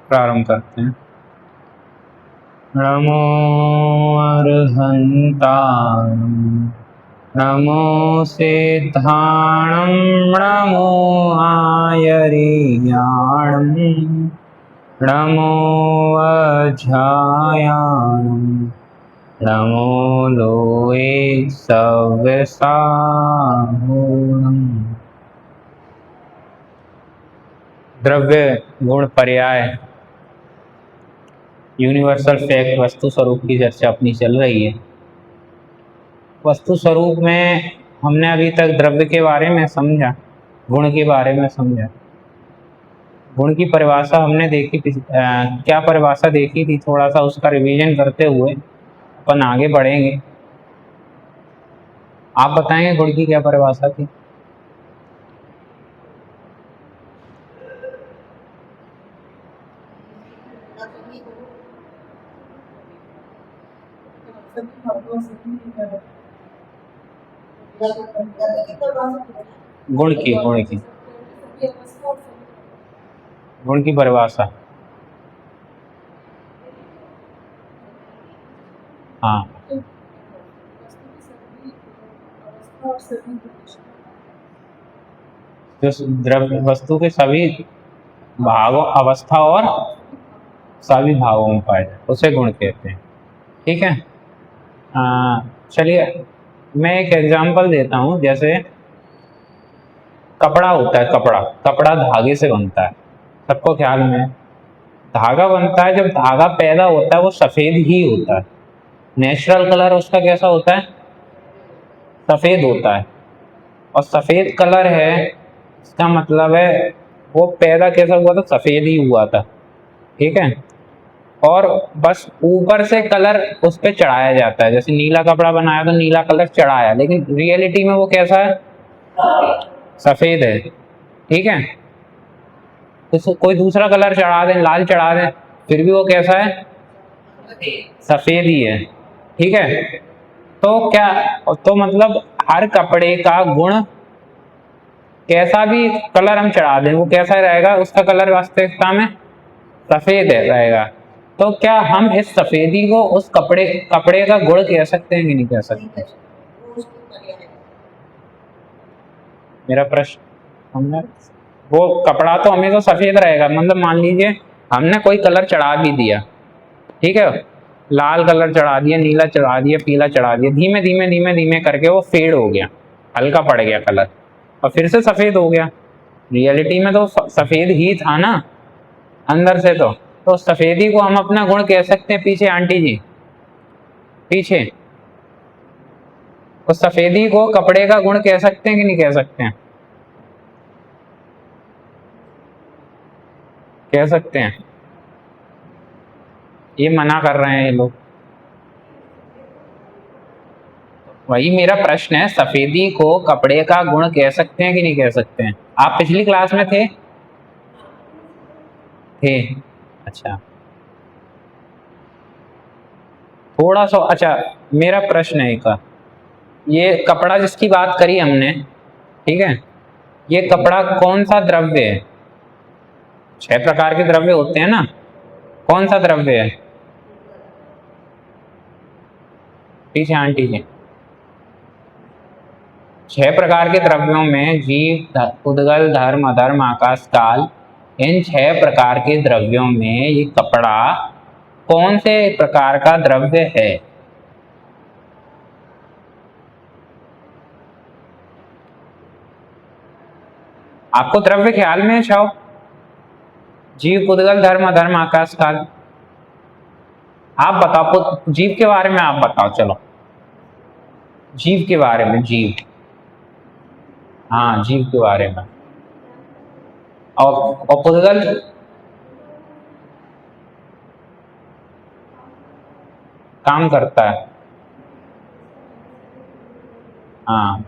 प्रारंभ करते हैं। नमो अर्हन्ताणं नमो सिद्धाणं नमो आयर्याणं नमो अध्यायाणं नमो लोये सव्यसाहूणम्। द्रव्य गुण पर्याय यूनिवर्सल फैक्ट वस्तु स्वरूप की चर्चा अपनी चल रही है। वस्तु स्वरूप में हमने अभी तक द्रव्य के बारे में समझा, गुण के बारे में समझा। गुण की परिभाषा हमने देखी थी, क्या परिभाषा देखी थी, थोड़ा सा उसका रिवीजन करते हुए अपन आगे बढ़ेंगे। आप बताएंगे गुण की क्या परिभाषा थी? गुण की परिभाषा, हाँ, जो द्रव्य वस्तु के सभी भागों, अवस्था और सभी भागों में पाए जाए उसे गुण कहते हैं। ठीक है, चलिए मैं एक एग्जांपल देता हूँ। जैसे कपड़ा होता है, कपड़ा धागे से बनता है, सबको ख्याल में है। धागा बनता है, जब धागा पैदा होता है वो सफेद ही होता है। नेचुरल कलर उसका कैसा होता है? सफेद होता है। और सफेद कलर है, इसका मतलब है वो पैदा कैसा हुआ था? सफेद ही हुआ था। ठीक है, और बस ऊपर से कलर उस पर चढ़ाया जाता है। जैसे नीला कपड़ा बनाया तो नीला कलर चढ़ाया, लेकिन रियलिटी में वो कैसा है? सफेद है। ठीक है, तो कोई दूसरा कलर चढ़ा दें, लाल चढ़ा दें, फिर भी वो कैसा है? सफेद ही है। ठीक है, तो क्या, तो मतलब हर कपड़े का गुण, कैसा भी कलर हम चढ़ा दें वो कैसा रहेगा? उसका कलर वास्तविकता में सफेद है रहेगा। तो क्या हम इस सफेदी को उस कपड़े का गुण कह सकते हैं कि नहीं कह सकते? मेरा प्रश्न हमने, वो कपड़ा तो हमेशा सफेद रहेगा। मतलब मान लीजिए हमने कोई कलर चढ़ा भी दिया, ठीक है, लाल कलर चढ़ा दिया, नीला चढ़ा दिया, पीला चढ़ा दिया, धीमे धीमे धीमे धीमे करके वो फेड हो गया, हल्का पड़ गया कलर और फिर से सफेद हो गया। रियलिटी में तो सफेद ही था ना अंदर से। तो सफेदी को हम अपना गुण कह सकते हैं। पीछे आंटी जी, पीछे, तो सफेदी को कपड़े का गुण कह सकते हैं कि नहीं कह सकते हैं? कह सकते हैं। ये मना कर रहे हैं ये लोग। वही मेरा प्रश्न है, सफेदी को कपड़े का गुण कह सकते हैं कि नहीं कह सकते हैं? आप पिछली क्लास में थे? अच्छा, थोड़ा सा, अच्छा मेरा प्रश्न है एक, ये कपड़ा जिसकी बात करी हमने, ठीक है, ये कपड़ा कौन सा द्रव्य है? 6 प्रकार के द्रव्य होते हैं ना, कौन सा द्रव्य है? पीछे आंटी जी, 6 प्रकार के द्रव्यों में जीव, उद्गल, धर्म, अधर्म, आकाश, काल, इन 6 प्रकार के द्रव्यों में ये कपड़ा कौन से प्रकार का द्रव्य है? आपको द्रव्य ख्याल में छाओ? जीव, उद्गल, धर्म, अधर्म, आकाश, काल। आप बताओ, जीव के बारे में आप बताओ। चलो जीव के बारे में, जीव, हाँ जीव के बारे में। और उद्गल, काम करता है, हाँ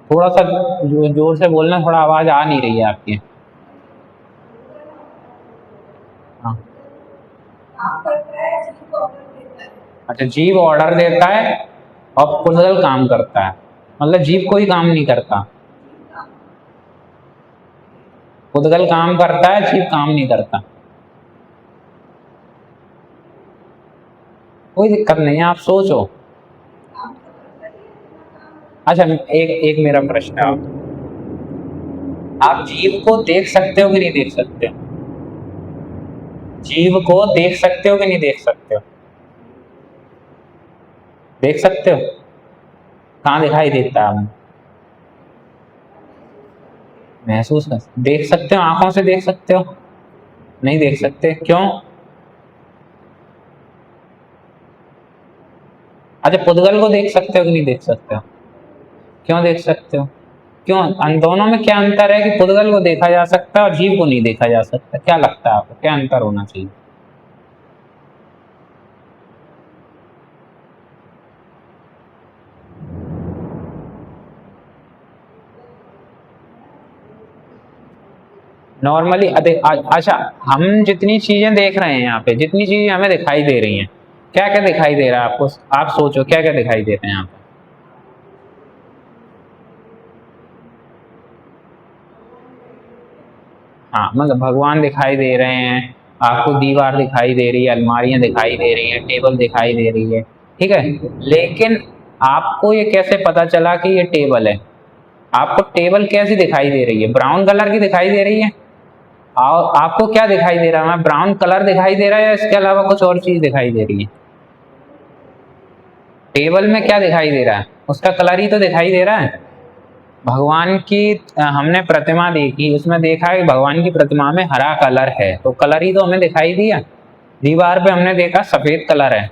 थोड़ा सा जोर से बोलना, थोड़ा आवाज आ नहीं रही है आपकी। हाँ, अच्छा, जीव ऑर्डर देता है और उद्गल काम करता है। मतलब जीव कोई काम नहीं करता। पुद्गल काम करता है, जीव काम नहीं करता। कोई दिक्कत नहीं है, आप सोचो। अच्छा, एक एक मेरा प्रश्न है, आप जीव को देख सकते हो कि नहीं देख सकते हो? जीव को देख सकते हो कि नहीं देख सकते हो? देख सकते हो। कहाँ दिखाई देता है? महसूस कर, देख सकते हो, आंखों से देख सकते हो? नहीं देख सकते, क्यों? अच्छा, पुद्गल को देख सकते हो कि नहीं देख सकते हो? क्यों देख सकते हो? क्यों? अन दोनों में क्या अंतर है कि पुद्गल को देखा जा सकता है और जीव को नहीं देखा जा सकता? क्या लगता है आपको, क्या अंतर होना चाहिए? नॉर्मली अच्छा, हम जितनी चीजें देख रहे हैं यहाँ पे, जितनी चीजें हमें दिखाई दे रही हैं, क्या क्या दिखाई दे रहा है आपको? आप सोचो, क्या क्या दिखाई दे रहे हैं यहाँ पे? हाँ, मतलब भगवान दिखाई दे रहे हैं, आपको दीवार दिखाई दे रही है, अलमारियां दिखाई दे रही है, टेबल दिखाई दे रही है, ठीक है। लेकिन आपको ये कैसे पता चला कि ये टेबल है? आपको टेबल कैसी दिखाई दे रही है? ब्राउन कलर की दिखाई दे रही है। और आपको क्या दिखाई दे रहा है? ब्राउन कलर दिखाई दे रहा है या इसके अलावा कुछ और चीज दिखाई दे रही है? टेबल में क्या दिखाई दे रहा है? उसका कलर ही तो दिखाई दे रहा है। भगवान की हमने प्रतिमा देखी, उसमें देखा कि भगवान की प्रतिमा में हरा कलर है, तो कलर ही तो हमें दिखाई दिया। दीवार पे हमने देखा सफेद कलर है,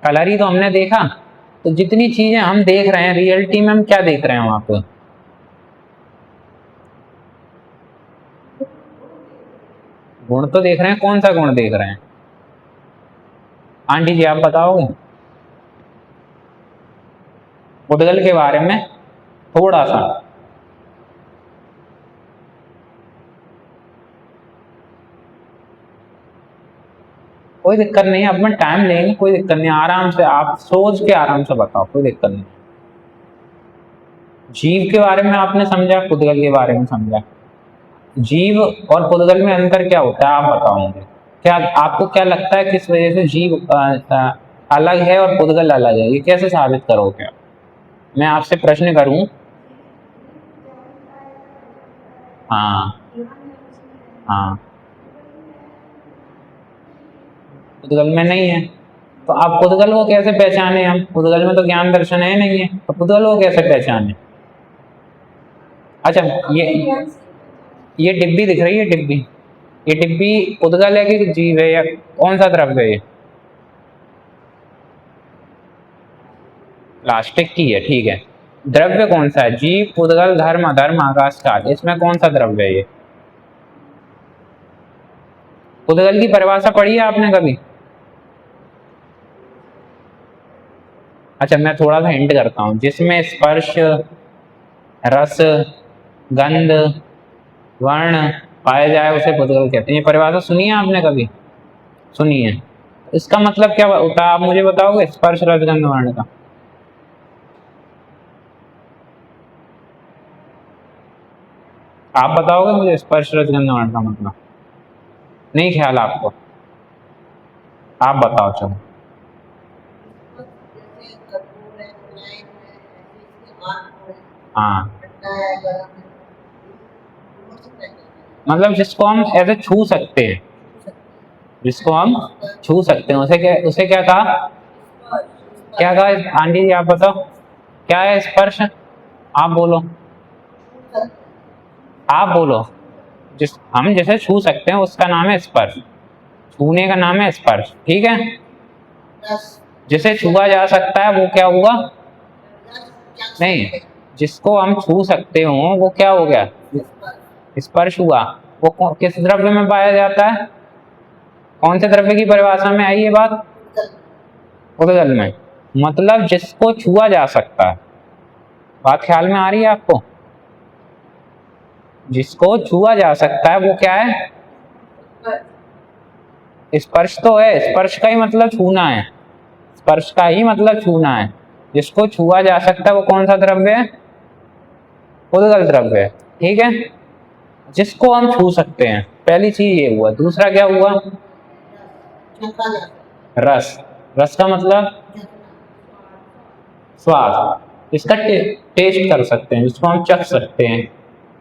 कलर ही तो हमने देखा। तो जितनी चीजें हम देख रहे हैं, रियलिटी में हम क्या देख रहे हैं वहां पर? गुण तो देख रहे हैं, कौन सा गुण देख रहे हैं? आंटी जी, आप बताओगे पुद्गल के बारे में थोड़ा सा? कोई दिक्कत नहीं है, अपना टाइम लेंगे, कोई दिक्कत नहीं, आराम से आप सोच के आराम से बताओ, कोई दिक्कत नहीं। जीव के बारे में आपने समझा, पुद्गल के बारे में समझा। जीव और पुद्गल में अंतर क्या होता है, आप बताओ मुझे। क्या आपको क्या लगता है, किस वजह से जीव अलग है और पुद्गल अलग है? ये कैसे साबित करोगे आप? मैं आपसे प्रश्न करूं। हाँ, हाँ, पुद्गल में नहीं है। तो आप पुद्गल को कैसे पहचाने? हम पुद्गल में तो ज्ञान दर्शन है नहीं है, तो पुद्गल को कैसे पहचाने? अच्छा, ये डिब्बी दिख रही है, डिब्बी, ये डिब्बी पुद्गल है कि जीव है, या कौन सा द्रव्य है ये? प्लास्टिक की है, ठीक है। द्रव्य कौन सा है? जीव, पुद्गल, धर्म, अधर्म, आकाश काल, इसमें कौन सा द्रव्य है ये? पुद्गल की परिभाषा पढ़ी है आपने कभी? अच्छा, मैं थोड़ा सा हिंट करता हूँ। जिसमें स्पर्श, रस, गंध, वर्ण पाया जाए उसे पुद्गल कहते हैं। ये परिभाषा सुनी है आपने कभी? सुनी है। इसका मतलब क्या होता है, आप मुझे बताओगे? स्पर्श, रस, गंध, वर्ण का आप बताओगे मुझे? स्पर्श, रस, गंध, वर्ण का मतलब नहीं ख्याल आपको? आप बताओ चलो। हाँ, मतलब जिसको हम ऐसे छू सकते हैं, जिसको हम छू सकते हैं, उसे क्या कहा? क्या कहा आंटी जी, आप बताओ क्या है स्पर्श? आप बोलो, आप बोलो। जिस हम जैसे छू सकते हैं उसका नाम है स्पर्श, छूने का नाम है स्पर्श, ठीक है। जिसे छुआ जा सकता है वो क्या हुआ? नहीं, जिसको हम छू सकते हो वो क्या हो गया? स्पर्श हुआ। वो किस द्रव्य में पाया जाता है? कौन से द्रव्य की परिभाषा में आई ये बात? पुद्गल में। मतलब जिसको छुआ जा सकता है, बात ख्याल में आ रही है आपको? जिसको छुआ जा सकता है वो क्या है? स्पर्श तो है, स्पर्श का ही मतलब छूना है, स्पर्श का ही मतलब छूना है। जिसको छुआ जा सकता है वो कौन सा द्रव्य है? पुद्गल द्रव्य है, ठीक है। जिसको हम छू सकते हैं, पहली चीज ये हुआ। दूसरा क्या हुआ? रस। रस का मतलब स्वाद, इसका टेस्ट कर सकते हैं, जिसको हम चख सकते हैं।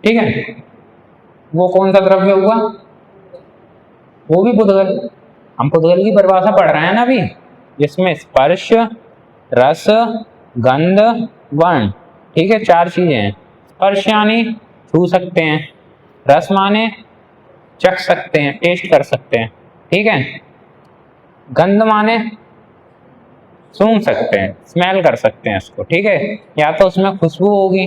ठीक है, वो कौन सा द्रव्य हुआ? वो भी पुद्गल। हम पुद्गल की परिभाषा पढ़ रहे हैं ना अभी, जिसमें स्पर्श, रस, गंध, वर्ण, ठीक है, चार चीजें हैं। स्पर्श यानी छू सकते हैं, रस माने चख सकते हैं, टेस्ट कर सकते हैं, ठीक है। गंध माने सूंघ सकते हैं, स्मेल कर सकते हैं इसको, ठीक है। या तो उसमें खुशबू होगी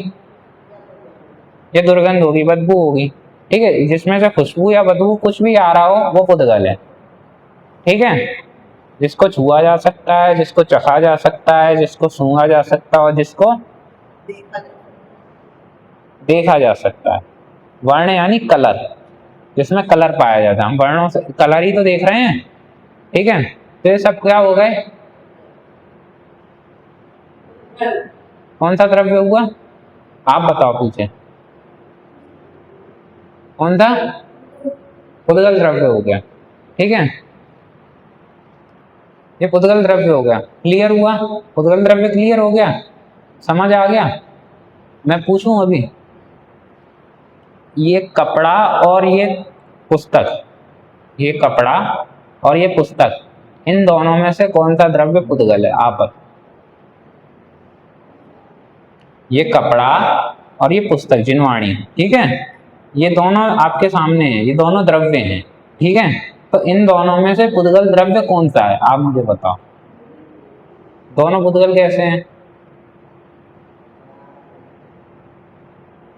या दुर्गंध होगी, बदबू होगी, ठीक है। जिसमें से खुशबू या बदबू कुछ भी आ रहा हो वो पुद्गल है, ठीक है। जिसको छुआ जा सकता है, जिसको चखा जा सकता है, जिसको सूंघा जा सकता है और जिसको देखा जा सकता है। वर्ण यानी कलर, जिसमें कलर पाया जाता है। हम वर्णों से कलर ही तो देख रहे हैं, ठीक है। तो ये सब क्या हो गए? कौन सा द्रव्य हुआ? आप बताओ पीछे कौन सा? पुद्गल द्रव्य हो गया, ठीक है। ये पुद्गल द्रव्य हो गया, क्लियर हुआ? पुद्गल द्रव्य क्लियर हो गया, समझ आ गया? मैं पूछूं अभी, ये कपड़ा और ये पुस्तक, ये कपड़ा और ये पुस्तक, इन दोनों में से कौन सा द्रव्य पुद्गल है? आप बताओ। ये कपड़ा और ये पुस्तक जिनवाणी, ठीक है, ये दोनों आपके सामने है, ये दोनों द्रव्य हैं, ठीक है। तो इन दोनों में से पुद्गल द्रव्य कौन सा है? आप मुझे बताओ। दोनों पुद्गल कैसे हैं?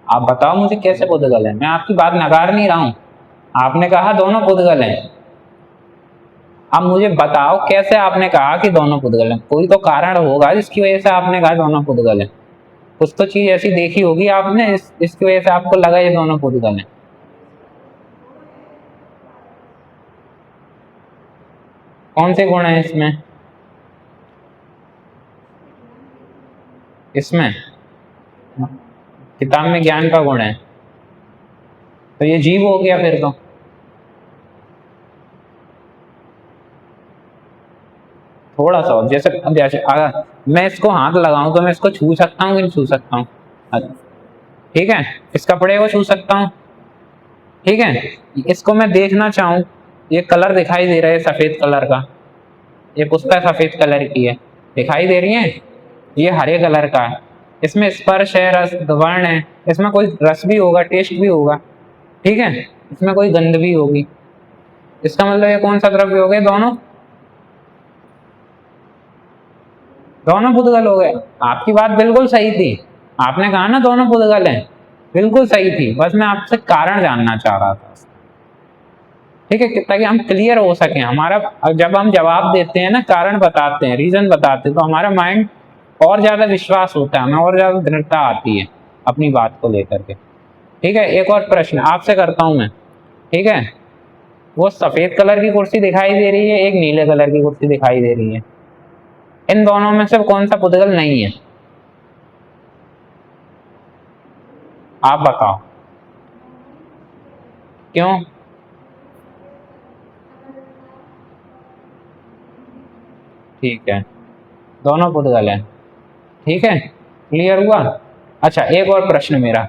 आप बताओ मुझे कैसे पुद्गल है। मैं आपकी बात नकार नहीं रहा हूं, आपने कहा दोनों पुद्गल हैं। अब मुझे बताओ कैसे आपने कहा कि दोनों पुद्गल हैं? कोई तो कारण होगा जिसकी वजह से आपने कहा दोनों पुद्गल हैं। कुछ तो चीज ऐसी देखी होगी आपने, इसकी वजह से आपको लगा ये दोनों पुद्गल हैं। कौन से गुण है इसमें? इसमें किताब में ज्ञान का गुण है, तो ये जीव हो गया फिर तो। थोड़ा सा और, जैसे जैसे अगर मैं इसको हाथ लगाऊं तो मैं इसको छू सकता हूँ कि नहीं छू सकता हूँ? ठीक है, इस कपड़े को छू सकता हूँ, ठीक है। इसको मैं देखना चाहूं, ये कलर दिखाई दे रहा है सफेद कलर का, ये पुस्तक सफेद कलर की है, दिखाई दे रही है, ये हरे कलर का है। इसमें स्पर्श है, रस, वर्ण है, इसमें कोई रस भी होगा, टेस्ट भी होगा, ठीक है। इसमें कोई गंध भी होगी। इसका मतलब ये कौन सा द्रव्य हो गए? दोनों, दोनों पुद्गल हो गए। आपकी बात बिल्कुल सही थी, आपने कहा ना दोनों पुद्गल हैं, बिल्कुल सही थी। बस मैं आपसे कारण जानना चाह रहा था, ठीक है, ताकि हम क्लियर हो सके। हमारा जब हम जवाब देते हैं ना, कारण बताते हैं, रीजन बताते हैं, तो हमारा माइंड और ज्यादा विश्वास होता है, हमें और ज्यादा दृढ़ता आती है अपनी बात को लेकर के, ठीक है। एक और प्रश्न आपसे करता हूं मैं, ठीक है। वो सफेद कलर की कुर्सी दिखाई दे रही है, एक नीले कलर की कुर्सी दिखाई दे रही है, इन दोनों में से कौन सा पुद्गल नहीं है? आप बताओ क्यों? ठीक है, दोनों पुद्गल है, ठीक है, क्लियर हुआ। अच्छा, एक और प्रश्न मेरा,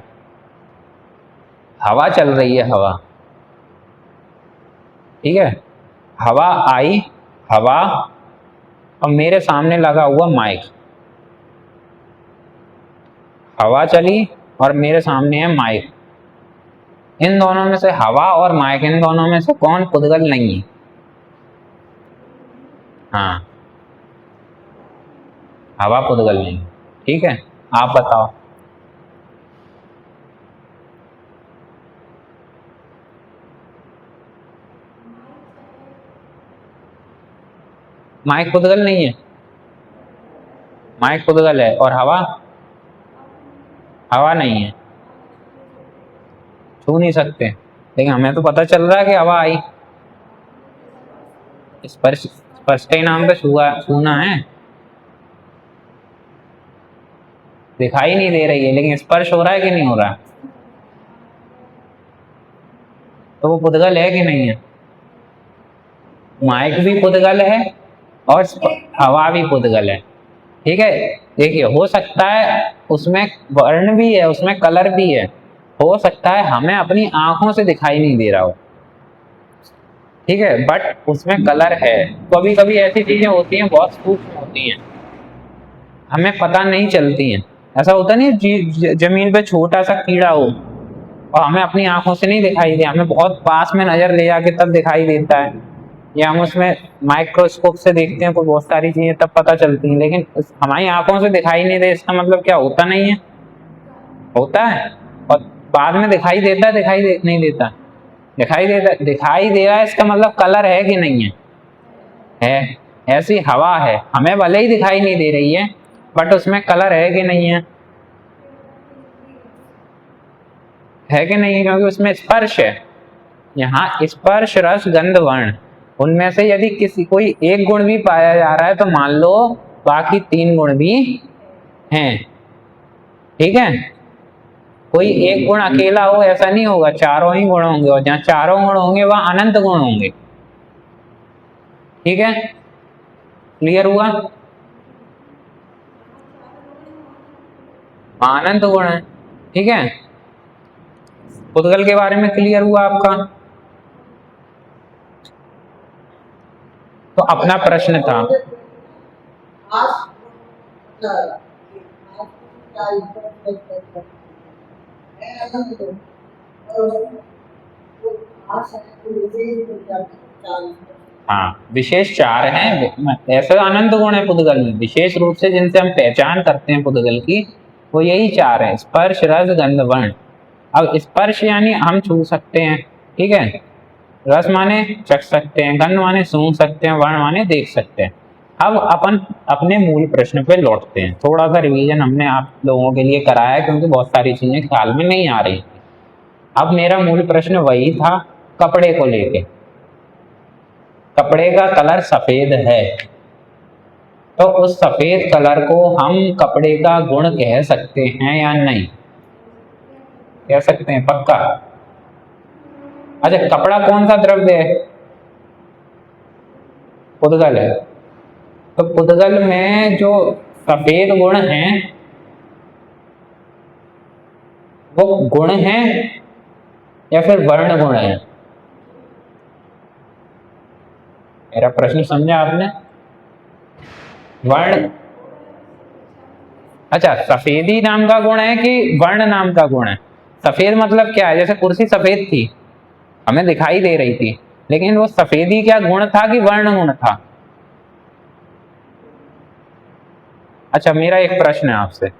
हवा चल रही है, हवा, ठीक है, हवा आई, हवा, और मेरे सामने लगा हुआ माइक, हवा चली और मेरे सामने है माइक, इन दोनों में से, हवा और माइक, इन दोनों में से कौन पुद्गल नहीं है? हाँ, हवा पुद्गल नहीं, ठीक है। आप बताओ। माइक पुद्गल नहीं है? माइक पुद्गल है और हवा, हवा नहीं है, छू नहीं सकते, लेकिन हमें तो पता चल रहा है कि हवा आई। स्पर्श, स्पर्श का ही नाम तो छुआ, छूना है। दिखाई नहीं दे रही है, लेकिन स्पर्श हो रहा है कि नहीं हो रहा है? तो वो पुद्गल है कि नहीं है? माइक भी पुद्गल है और हवा भी पुद्गल है। ठीक है, देखिए हो सकता है उसमें वर्ण भी है, उसमें कलर भी है, हो सकता है हमें अपनी आंखों से दिखाई नहीं दे रहा हो, ठीक है, बट उसमें कलर है। कभी कभी ऐसी चीजें होती हैं बहुत सूक्ष्म होती हैं, हमें पता नहीं चलती हैं। ऐसा होता नहीं जमीन पे छोटा सा कीड़ा हो और हमें अपनी आंखों से नहीं दिखाई दे, हमें बहुत पास में नजर ले जाके तब दिखाई देता है, या हम उसमें माइक्रोस्कोप से देखते हैं कोई बहुत सारी चीजें तब पता चलती हैं, लेकिन हमारी आंखों से दिखाई नहीं दे, इसका मतलब क्या होता नहीं है? होता है, और बाद में दिखाई देता है, नहीं देता, दिखाई दे रहा है, इसका मतलब कलर है कि नहीं है? है। ऐसी हवा है, हमें भले ही दिखाई नहीं दे रही है बट उसमें कलर है कि नहीं है? है कि नहीं है? क्योंकि उसमें स्पर्श है। यहाँ स्पर्श रस गंध वर्ण, उनमें से यदि किसी कोई एक गुण भी पाया जा रहा है तो मान लो बाकी 3 गुण भी हैं। ठीक है, कोई एक गुण अकेला हो ऐसा नहीं होगा, चारों ही गुण होंगे, और जहाँ चारों गुण होंगे वहां अनंत गुण होंगे। ठीक है, क्लियर हुआ? अनंत गुण है। ठीक है, पुद्गल के बारे में क्लियर हुआ आपका? तो अपना प्रश्न था। हाँ, विशेष 4 हैं, ऐसे अनंत गुण है पुद्गल में, विशेष रूप से जिनसे हम पहचान करते हैं पुद्गल की, वो यही 4 है, स्पर्श रस गंध वर्ण। अब स्पर्श यानी हम छू सकते हैं, ठीक है, रस माने चख सकते हैं, गंध माने सूंघ सकते हैं, वर्ण माने देख सकते हैं। अब अपन अपने मूल प्रश्न पे लौटते हैं, थोड़ा सा रिवीजन हमने आप लोगों के लिए कराया क्योंकि बहुत सारी चीजें ख्याल में नहीं आ रही। अब मेरा मूल प्रश्न वही था कपड़े को लेके, कपड़े का कलर सफेद है, तो उस सफेद कलर को हम कपड़े का गुण कह सकते हैं या नहीं? कह सकते हैं पक्का? अच्छा, कपड़ा कौन सा द्रव्य है? पुद्गल है। तो पुद्गल में जो सफेद गुण हैं वो गुण हैं या फिर वर्ण गुण है? मेरा प्रश्न समझा आपने? वर्ण, अच्छा, सफेदी नाम का गुण है कि वर्ण नाम का गुण है? सफेद मतलब क्या है? जैसे कुर्सी सफेद थी, हमें दिखाई दे रही थी, लेकिन वो सफेदी क्या गुण था कि वर्ण गुण था? अच्छा, मेरा एक प्रश्न है आपसे,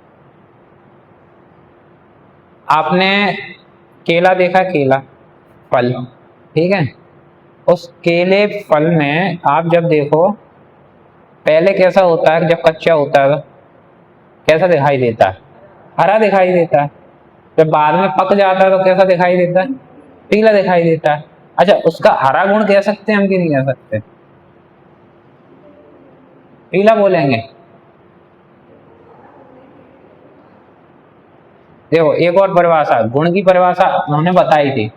आपने केला देखा, केला फल, ठीक है, उस केले फल में आप जब देखो पहले कैसा होता है, जब कच्चा होता है कैसा दिखाई देता है? हरा दिखाई देता है। जब बाद में पक जाता है तो कैसा दिखाई देता है? पीला दिखाई देता है। अच्छा, उसका हरा गुण कह सकते हैं हम कि नहीं कह सकते? पीला बोलेंगे। देखो, एक और परिभाषा, गुण की परिभाषा उन्होंने बताई थी,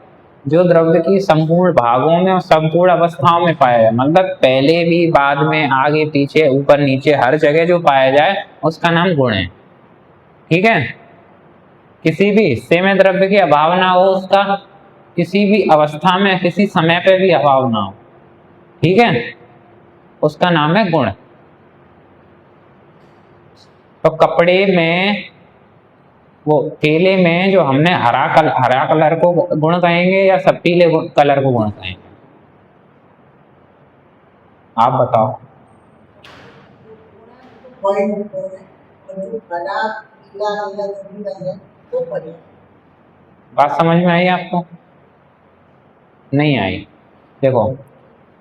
जो द्रव्य की संपूर्ण भागों में और संपूर्ण अवस्थाओं में पाया जाए, मतलब पहले भी बाद में आगे पीछे ऊपर नीचे हर जगह जो पाया जाए उसका नाम गुण है। ठीक है, किसी भी हिस्से में द्रव्य की अभाव ना हो उसका, किसी भी अवस्था में किसी समय पे भी अभाव ना हो, ठीक है, उसका नाम है गुण। तो कपड़े में, वो केले में जो हमने हरा कलर को गुण कहेंगे या सब पीले कलर को गुण कहेंगे? आप बताओ। बात समझ में आई आपको? नहीं आई? देखो,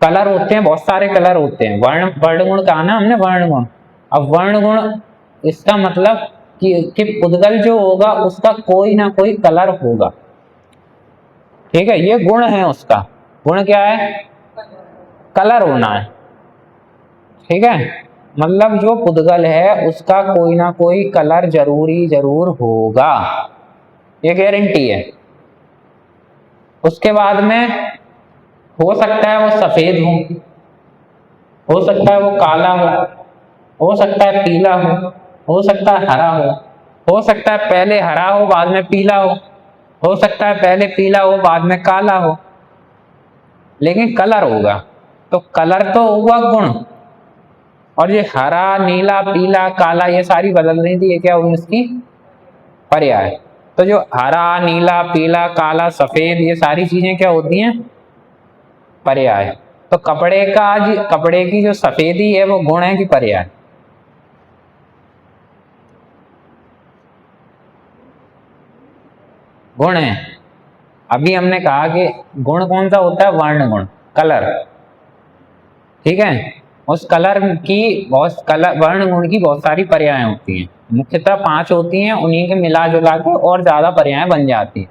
कलर होते हैं, बहुत सारे कलर होते हैं, वर्ण गुण कहा ना हमने, वर्ण गुण। अब वर्ण गुण, इसका मतलब कि पुद्गल जो होगा उसका कोई ना कोई कलर होगा, ठीक है, ये गुण है उसका। गुण क्या है? कलर होना है, ठीक है, मतलब जो पुद्गल है उसका कोई ना कोई कलर जरूर होगा, ये गारंटी है। उसके बाद में हो सकता है वो सफेद हो सकता है वो काला हो सकता है पीला हो सकता है हरा हो सकता है पहले हरा हो बाद में पीला हो सकता है पहले पीला हो बाद में काला हो, लेकिन कलर होगा। तो कलर तो हुआ गुण, और ये हरा नीला पीला काला ये सारी बदल रही थी, ये क्या हुई इसकी पर्याय। तो जो हरा नीला पीला काला सफेद ये सारी चीजें क्या होती हैं, पर्याय। तो कपड़े की जो सफेदी है वो गुण है कि पर्याय? गुण है। अभी हमने कहा कि गुण कौन सा होता है, वर्ण गुण, कलर, ठीक है। उस वर्ण गुण की बहुत सारी पर्याय होती हैं, मुख्यतः 5 होती हैं, उन्हीं के मिला जुला के और ज्यादा पर्याय बन जाती हैं।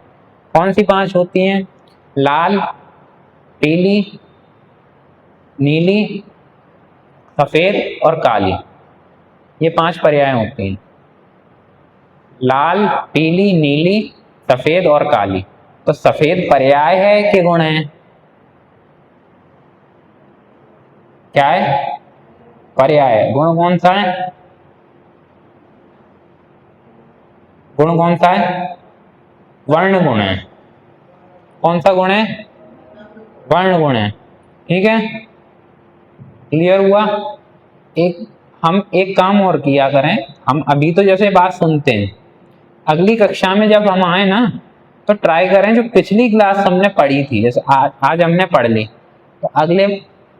कौन सी 5 होती हैं? लाल, पीली, नीली, सफेद और काली, ये 5 पर्याय होती हैं। लाल, पीली, नीली, सफेद और काली। तो सफेद पर्याय है कि गुण है? क्या है? पर्याय है। गुण कौन सा है? गुण कौन सा है? वर्ण गुण है। कौन सा गुण है? वर्ण गुण है, ठीक है। क्लियर हुआ? हम एक काम और किया करें, हम अभी तो जैसे बात सुनते हैं, अगली कक्षा में जब हम आए ना तो ट्राई करें जो पिछली क्लास हमने पढ़ी थी, जैसे आज हमने पढ़ ली, तो अगले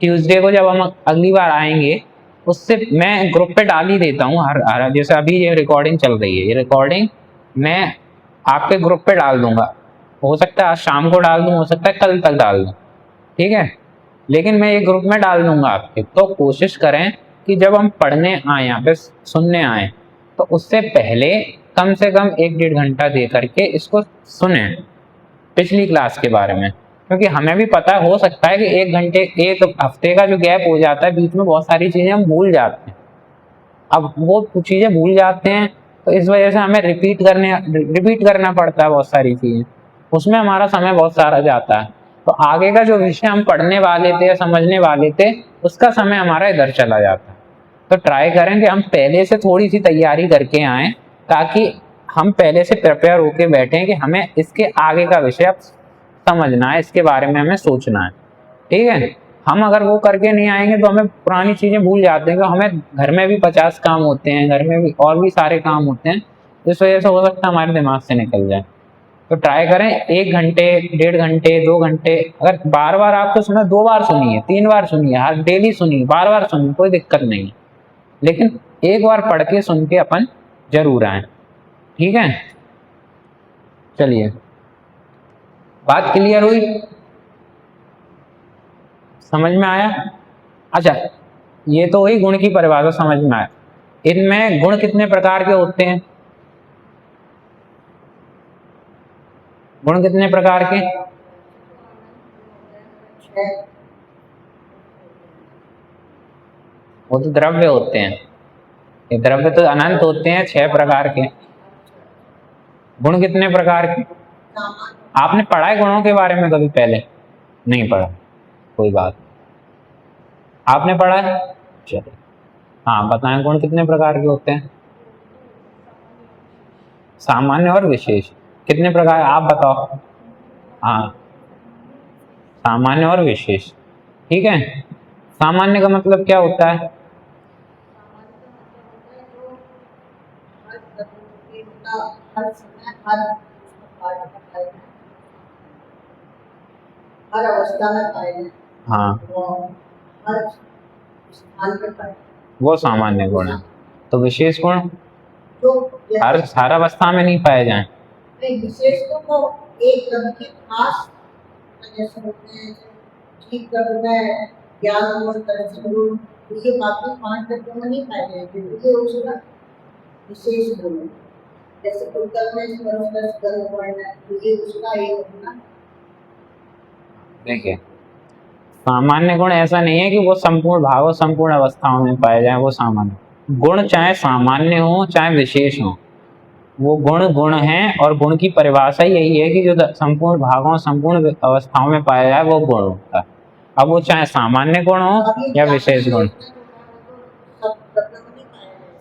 ट्यूसडे को जब हम अगली बार आएंगे उससे मैं ग्रुप पे डाल ही देता हूँ हर जैसे अभी ये रिकॉर्डिंग चल रही है, ये रिकॉर्डिंग मैं आपके ग्रुप पे डाल दूंगा। हो सकता है आज शाम को डाल दूं, हो सकता है कल तक डाल दूं, ठीक है, लेकिन मैं ये ग्रुप में डाल दूंगा आपके। तो कोशिश करें कि जब हम पढ़ने आए, यहाँ पे सुनने आए, तो उससे पहले कम से कम 1-1.5 घंटा दे करके इसको सुने पिछली क्लास के बारे में, क्योंकि हमें भी पता हो सकता है कि 1 हफ्ते का जो गैप हो जाता है बीच में, बहुत सारी चीजें हम भूल जाते हैं। अब वो चीजें भूल जाते हैं तो इस वजह से हमें रिपीट करना पड़ता है बहुत सारी चीजें, उसमें हमारा समय बहुत सारा जाता है। तो आगे का जो विषय हम पढ़ने वाले थे या समझने वाले थे उसका समय हमारा इधर चला जाता है। तो ट्राई करें कि हम पहले से थोड़ी सी तैयारी करके आए, ताकि हम पहले से प्रिपेयर होके बैठे कि हमें इसके आगे का विषय अब समझना है, इसके बारे में हमें सोचना है, ठीक है। हम अगर वो करके नहीं आएंगे तो हमें पुरानी चीजें भूल जाते हैं, हमें घर में भी 50 काम होते हैं, घर में भी और भी सारे काम होते हैं, इस वजह से हो सकता है हमारे दिमाग से निकल जाए। तो ट्राई करें 1 घंटे, 1.5 घंटे, 2 घंटे, अगर बार बार आपको सुना 2 बार सुनिए, 3 बार सुनिए, हर डेली सुनिए, बार बार सुनिए, कोई दिक्कत नहीं, लेकिन एक बार पढ़ के सुन के अपन जरूर आए, ठीक है। चलिए, बात क्लियर हुई? समझ में आया? अच्छा, ये तो हुई गुण की परिभाषा, समझ में आया। इनमें गुण कितने प्रकार के होते हैं? गुण कितने प्रकार के? वो तो द्रव्य होते हैं, ये द्रव्य तो अनंत होते हैं, 6 प्रकार के। गुण कितने प्रकार के? आपने पढ़ा है गुणों के बारे में कभी पहले? नहीं पढ़ा, कोई बात। आपने पढ़ा है? चलिए, हाँ बताएं, गुण कितने प्रकार के होते हैं? सामान्य और विशेष, कितने प्रकार आप बताओ? हाँ, सामान्य और विशेष, ठीक है। सामान्य का मतलब क्या होता है? हर अवस्था में पाए, हाँ, हर स्थान पर पाए, वो सामान्य गुण है। तो विशेष गुण जो हर अवस्था में नहीं पाए जाए। नहीं, विशेष तो एक के खास, जैसे होते हैं ठीक करना है, ज्ञान और दर्शन गुण, ये बाकी 5 तत्वों में नहीं पाए जाएंगे, ये उसका विशेष गुण है। जैसे उत्तर में स्पर्श गंध वर्ण, ये उसका एक होना। देखिए, सामान्य गुण ऐसा नहीं है कि वो संपूर्ण भाव, संपूर्ण अवस्थाओं में पाए जाए, वो सामान्य गुण चाहे सामान्य हो चाहे विशेष हो, वो गुण गुण हैं, और गुण की परिभाषा यही है कि जो संपूर्ण भागों संपूर्ण अवस्थाओं में पाया जाए वो गुण होता है। अब वो चाहे सामान्य गुण हो या विशेष गुण।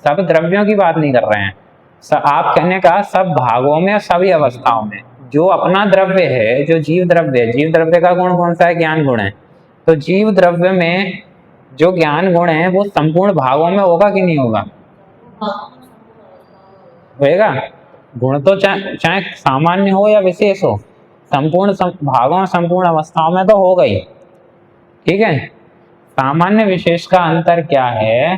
सब द्रव्यों की बात नहीं कर रहे हैं, आप कहने का सब भागों में, सभी अवस्थाओं में जो अपना द्रव्य है, जो जीव द्रव्य है, जीव द्रव्य का गुण कौन सा है? ज्ञान गुण है। तो जीव द्रव्य में जो ज्ञान गुण है वो संपूर्ण भागों में होगा कि नहीं होगा? होएगा। गुण तो चाहे सामान्य हो या विशेष हो, संपूर्ण भागों संपूर्ण अवस्थाओं में तो होगा ही। ठीक है। सामान्य विशेष का अंतर क्या है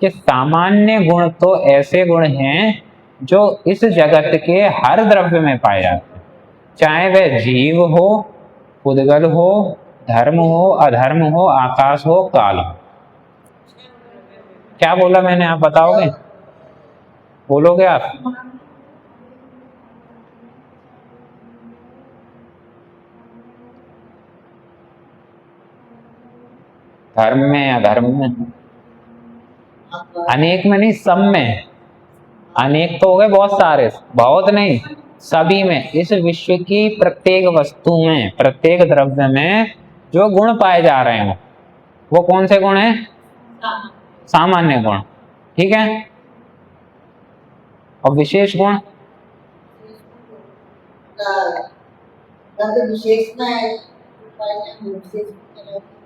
कि सामान्य गुण तो ऐसे गुण हैं जो इस जगत के हर द्रव्य में पाए जाते हैं, चाहे वह जीव हो, उद्गल हो, धर्म हो, अधर्म हो, आकाश हो, काल हो। क्या बोला मैंने, आप बताओगे? बोलोगे आप? धर्म में, अधर्म में, अनेक में नहीं, सब में। अनेक तो हो गए बहुत सारे, बहुत नहीं, सभी में। इस विश्व की प्रत्येक वस्तु में, प्रत्येक द्रव्य में जो गुण पाए जा रहे हैं वो कौन से गुण हैं? सामान्य गुण। ठीक है। और विशेष गुण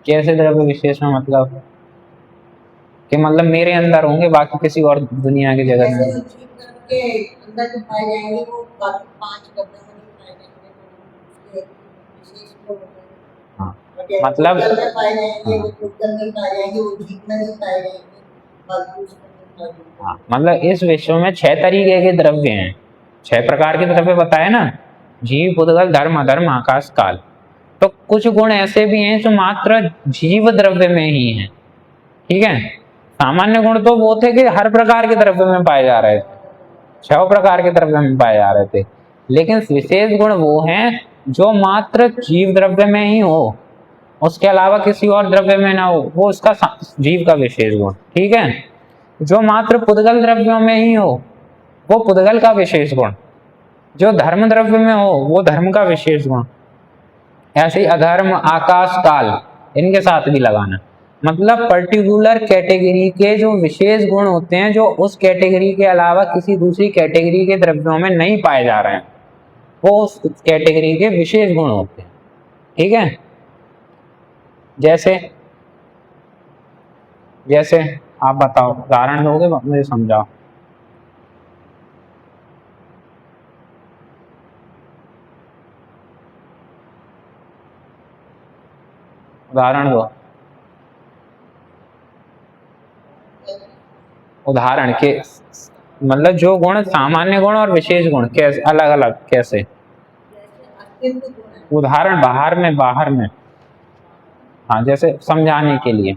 कैसे? द्रव्य विशेष में मतलब कि मतलब मेरे अंदर होंगे, बाकी किसी और दुनिया की जगह में के अंदर जो पाए जाएंगे वो बाकी 5 डब्बे में नहीं पाए जाएंगे, विशेष को। हाँ, मतलब पाए जाएंगे वो कुकर में पाए जाएंगे, वो जीप में नहीं पाए जाएंगे, बाकी उसमें नहीं पाए जाएंगे। हाँ, मतलब इस विश्व में 6 तरीके के द्रव्य हैं, 6 प्रकार के द्रव्य बताए ना, जीव, उद्गल, धर्म, अधर्म, आकाश, काल। तो कुछ गुण ऐसे भी हैं जो मात्र जीव द्रव्य में ही हैं। ठीक है। सामान्य गुण तो वो थे कि हर प्रकार के द्रव्य में पाए जा रहे थे, 6 प्रकार के द्रव्य में पाए जा रहे थे। लेकिन विशेष गुण वो हैं जो मात्र जीव द्रव्य में ही हो, उसके अलावा किसी और द्रव्य में ना हो, वो उसका जीव का विशेष गुण। ठीक है। जो मात्र पुद्गल द्रव्यों में ही हो वो पुद्गल का विशेष गुण, जो धर्म द्रव्य में हो वो धर्म का विशेष गुण। ऐसे ही अधर्म, आकाश, काल, इनके साथ भी लगाना। मतलब पर्टिकुलर कैटेगरी के जो विशेष गुण होते हैं जो उस कैटेगरी के अलावा किसी दूसरी कैटेगरी के द्रव्यों में नहीं पाए जा रहे हैं, वो उस कैटेगरी के विशेष गुण होते हैं। ठीक है। जैसे जैसे आप बताओ, उदाहरण दोगे, मुझे समझाओ। उदाहरण दो। उदाहरण के मतलब जो गुण सामान्य गुण और विशेष गुण कैसे अलग अलग, कैसे? उदाहरण बाहर में। हाँ, जैसे समझाने के लिए।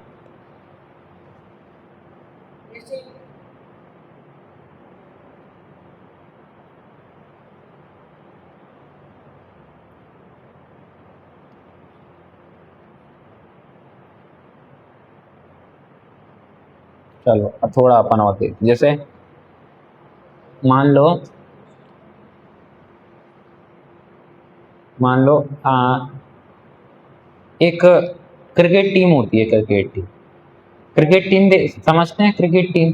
चलो थोड़ा अपन और देख, जैसे मान लो एक क्रिकेट टीम होती है, क्रिकेट टीम समझते हैं? क्रिकेट टीम,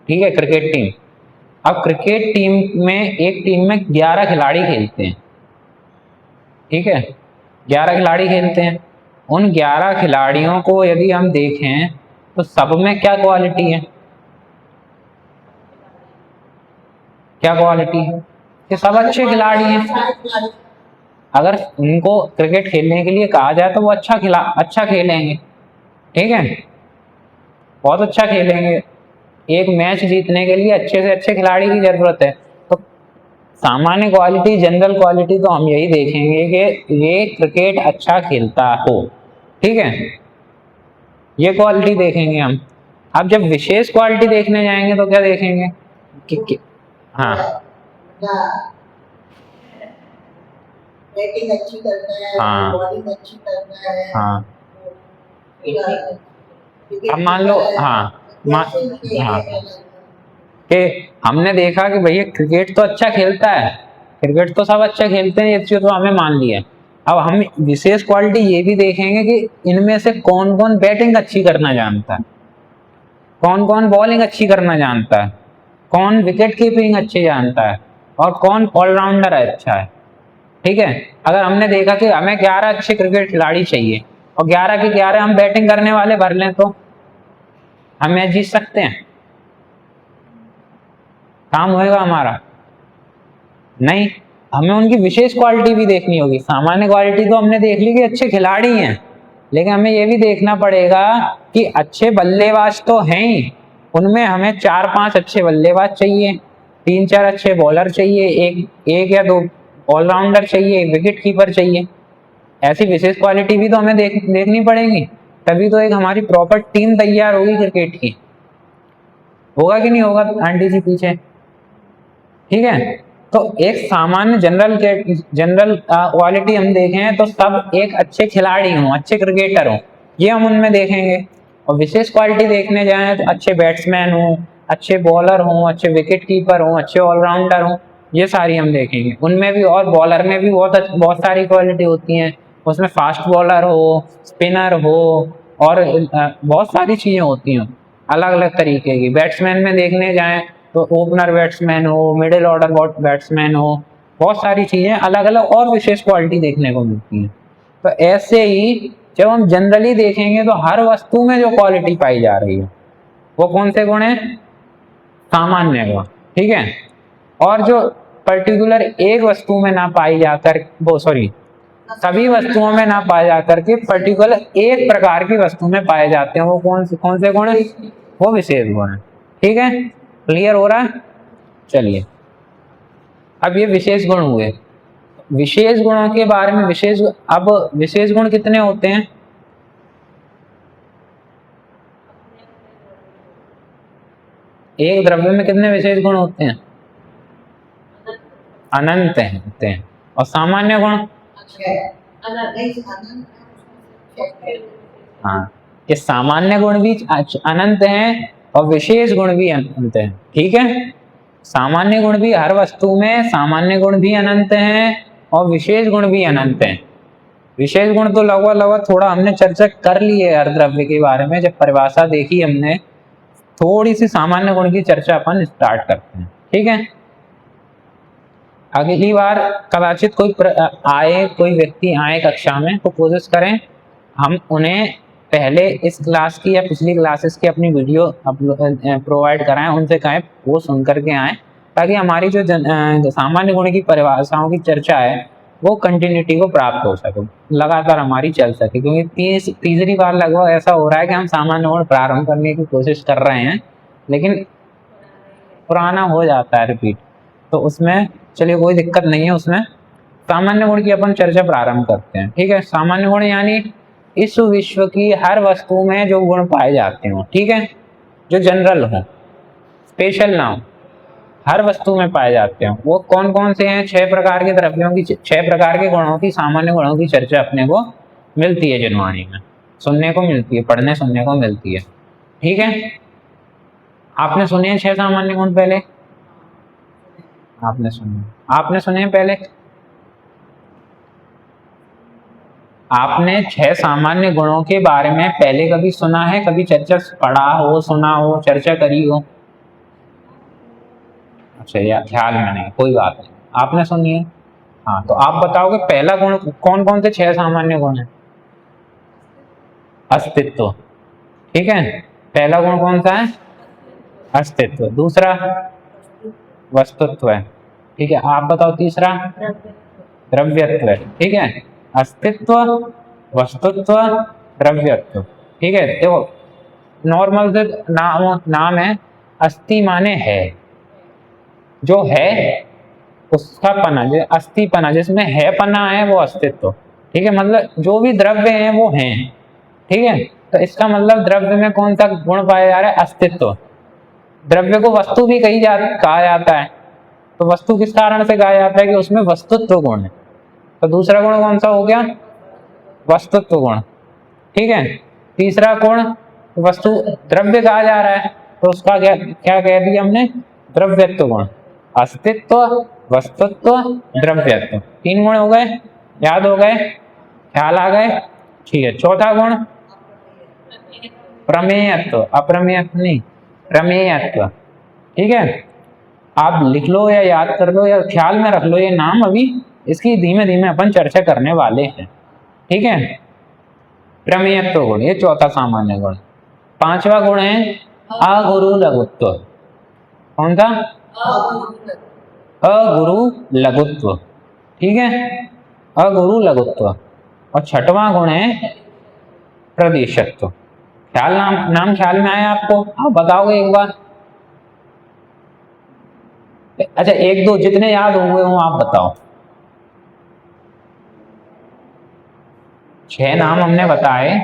ठीक है, क्रिकेट टीम। अब क्रिकेट टीम में एक टीम में 11 खिलाड़ी खेलते हैं। ठीक है। 11 खिलाड़ी खेलते हैं। उन 11 खिलाड़ियों को यदि हम देखें तो सब में क्या क्वालिटी है? क्या क्वालिटी है? कि सब अच्छे खिलाड़ी हैं। अगर उनको क्रिकेट खेलने के लिए कहा जाए तो वो अच्छा खेलेंगे। ठीक है, बहुत अच्छा खेलेंगे। एक मैच जीतने के लिए अच्छे से अच्छे खिलाड़ी की जरूरत है। तो सामान्य क्वालिटी, जनरल क्वालिटी तो हम यही देखेंगे कि ये क्रिकेट अच्छा खेलता हो। ठीक है, ये क्वालिटी देखेंगे हम। अब जब विशेष क्वालिटी देखने जाएंगे तो क्या देखेंगे कि हाँ, बैटिंग अच्छी करता है, हाँ, बॉलिंग अच्छी करता है, हाँ। अब मान लो, हाँ, हाँ, कि हमने देखा कि भैया क्रिकेट तो अच्छा खेलता है, क्रिकेट तो सब अच्छा खेलते हैं, ये चीज तो हमें मान लिया। अब हम विशेष क्वालिटी ये भी देखेंगे कि इनमें से कौन कौन बैटिंग अच्छी करना जानता है, कौन कौन बॉलिंग अच्छी करना जानता है, कौन विकेट कीपिंग अच्छी जानता है, और कौन ऑलराउंडर अच्छा है। ठीक है, अगर हमने देखा कि हमें 11 अच्छे क्रिकेट खिलाड़ी चाहिए और 11 के 11 हम बैटिंग करने वाले भर लें, तो हम मैच जीत सकते हैं? काम होएगा हमारा? नहीं। हमें उनकी विशेष क्वालिटी भी देखनी होगी। सामान्य क्वालिटी तो हमने देख ली कि अच्छे खिलाड़ी हैं, लेकिन हमें ये भी देखना पड़ेगा कि अच्छे बल्लेबाज तो हैं ही, उनमें हमें 4-5 अच्छे बल्लेबाज चाहिए, 3-4 अच्छे बॉलर चाहिए, एक या दो ऑलराउंडर चाहिए, एक विकेट कीपर चाहिए। ऐसी विशेष क्वालिटी भी तो हमें देखनी पड़ेगी, तभी तो एक हमारी प्रॉपर टीम तैयार होगी क्रिकेट की। होगा कि नहीं होगा आंटी जी पीछे? ठीक है, तो एक सामान्य जनरल क्वालिटी हम देखें तो सब एक अच्छे खिलाड़ी हों, अच्छे क्रिकेटर हों, ये हम उनमें देखेंगे। और विशेष क्वालिटी देखने जाएं तो अच्छे बैट्समैन हों, अच्छे बॉलर हों, अच्छे विकेट कीपर हों, अच्छे ऑलराउंडर हों, ये सारी हम देखेंगे। उनमें भी, और बॉलर में भी बहुत सारी क्वालिटी होती हैं, उसमें फास्ट बॉलर हो, स्पिनर हो, और बहुत सारी चीजें होती हैं अलग अलग तरीके की। बैट्समैन में देखने जाएं तो ओपनर बैट्समैन हो, मिडिल ऑर्डर बैट्समैन हो, बहुत सारी चीजें अलग अलग और विशेष क्वालिटी देखने को मिलती है। तो ऐसे ही जब हम जनरली देखेंगे तो हर वस्तु में जो क्वालिटी पाई जा रही है वो कौन से गुण है? सामान्य गुण। ठीक है, और जो पर्टिकुलर एक वस्तु में ना पाई जाकर, वो सॉरी सभी वस्तुओं में ना पाए जाकर के पर्टिकुलर एक प्रकार की वस्तु में पाए जाते हैं, वो कौन से गुण है? वो विशेष गुण है। ठीक है, क्लियर हो रहा है? चलिए, अब ये विशेष गुण हुए। विशेष गुणों के बारे में, अब विशेष गुण कितने होते हैं? एक द्रव्य में कितने विशेष गुण होते हैं? अनंत होते हैं। और सामान्य गुण? हाँ, ये सामान्य गुण भी अनंत हैं और विशेष गुण भी अनंत हैं। ठीक है, सामान्य गुण भी, हर वस्तु में सामान्य गुण भी अनंत हैं और विशेष गुण भी अनंत हैं। विशेष गुण तो लगभग थोड़ा हमने चर्चा कर ली है हर द्रव्य के बारे में, जब परिभाषा देखी हमने। थोड़ी सी सामान्य गुण की चर्चा अपन स्टार्ट करते हैं। ठीक है, अगली बार कदाचित कोई व्यक्ति आए कक्षा में, तो कोशिश करें हम उन्हें पहले इस क्लास की या पिछली क्लासेस की अपनी वीडियो प्रोवाइड कराएं, उनसे कहें वो सुन करके आए, ताकि हमारी जो सामान्य गुण की परिभाषाओं की चर्चा है वो कंटिन्यूटी को प्राप्त हो सके, लगातार हमारी चल सके। क्योंकि तीसरी बार लगभग ऐसा हो रहा है कि हम सामान्य गुण प्रारंभ करने की कोशिश कर रहे हैं, लेकिन पुराना हो जाता है रिपीट, तो उसमें चलिए कोई दिक्कत नहीं है। उसमें सामान्य गुण की अपन चर्चा प्रारंभ करते हैं। ठीक है, सामान्य गुण यानी इस विश्व की हर वस्तु में जो गुण पाए जाते हो, ठीक है, जो जनरल हो, स्पेशल ना हो, हर वस्तु में पाए जाते हो, वो कौन कौन से हैं? 6 प्रकार के द्रव्यों की, 6 प्रकार के गुणों की, सामान्य गुणों की चर्चा अपने को मिलती है जनवाणी में, सुनने को मिलती है, पढ़ने सुनने को मिलती है। ठीक है, आपने सुने हैं 6 सामान्य गुण पहले? आपने सुने हैं पहले? आपने 6 सामान्य गुणों के बारे में पहले कभी सुना है? कभी चर्चा, पढ़ा हो, सुना हो, चर्चा करी हो? अच्छा, यार ख्याल में नहीं, कोई बात नहीं, आपने सुनी है। हाँ, तो आप बताओगे पहला गुण कौन कौन से 6 सामान्य गुण है? अस्तित्व। ठीक है, पहला गुण कौन सा है? अस्तित्व। दूसरा वस्तुत्व है। ठीक है, आप बताओ तीसरा? द्रव्यत्व। ठीक है, अस्तित्व, वस्तुत्व, द्रव्यत्व। ठीक है, देखो नॉर्मल से नाम है, अस्थि माने है, जो है उसका पना, जो अस्थि पना, जिसमें है पना है वो अस्तित्व। ठीक है, मतलब जो भी द्रव्य है वो हैं। ठीक है, तो इसका मतलब द्रव्य में कौन सा गुण पाया जा रहा है? अस्तित्व। द्रव्य को वस्तु भी कहा जाता है, तो वस्तु किस कारण से कहा जाता है? कि उसमें वस्तुत्व गुण है। तो दूसरा गुण कौन सा हो गया? वस्तुत्व गुण। ठीक है, तीसरा गुण वस्तु द्रव्य कहा जा रहा है, तो उसका क्या क्या कह दिया हमने? द्रव्यत्व गुण, अस्तित्व, वस्तुत्व, द्रव्यत्व, 3 गुण हो गए, याद हो गए, ख्याल आ गए। ठीक है, चौथा गुण प्रमेयत्व, अप्रमेयत्व नहीं, प्रमेयत्व। ठीक है, आप लिख लो या याद कर लो या ख्याल में रख लो ये नाम, अभी इसकी धीमे धीमे अपन चर्चा करने वाले हैं। ठीक है, प्रमेयत्व गुण ये चौथा सामान्य गुण। पांचवा गुण है अगुरु लघुत्व। कौन था? अगुरु लघुत्व। ठीक है, अगुरु लघुत्व। और छठवां गुण है प्रदेशत्व। ख्याल नाम ख्याल में आया आपको? आप बताओगे एक बार? अच्छा, एक दो जितने याद हुए हो आप बताओ। 6 नाम हमने बताए।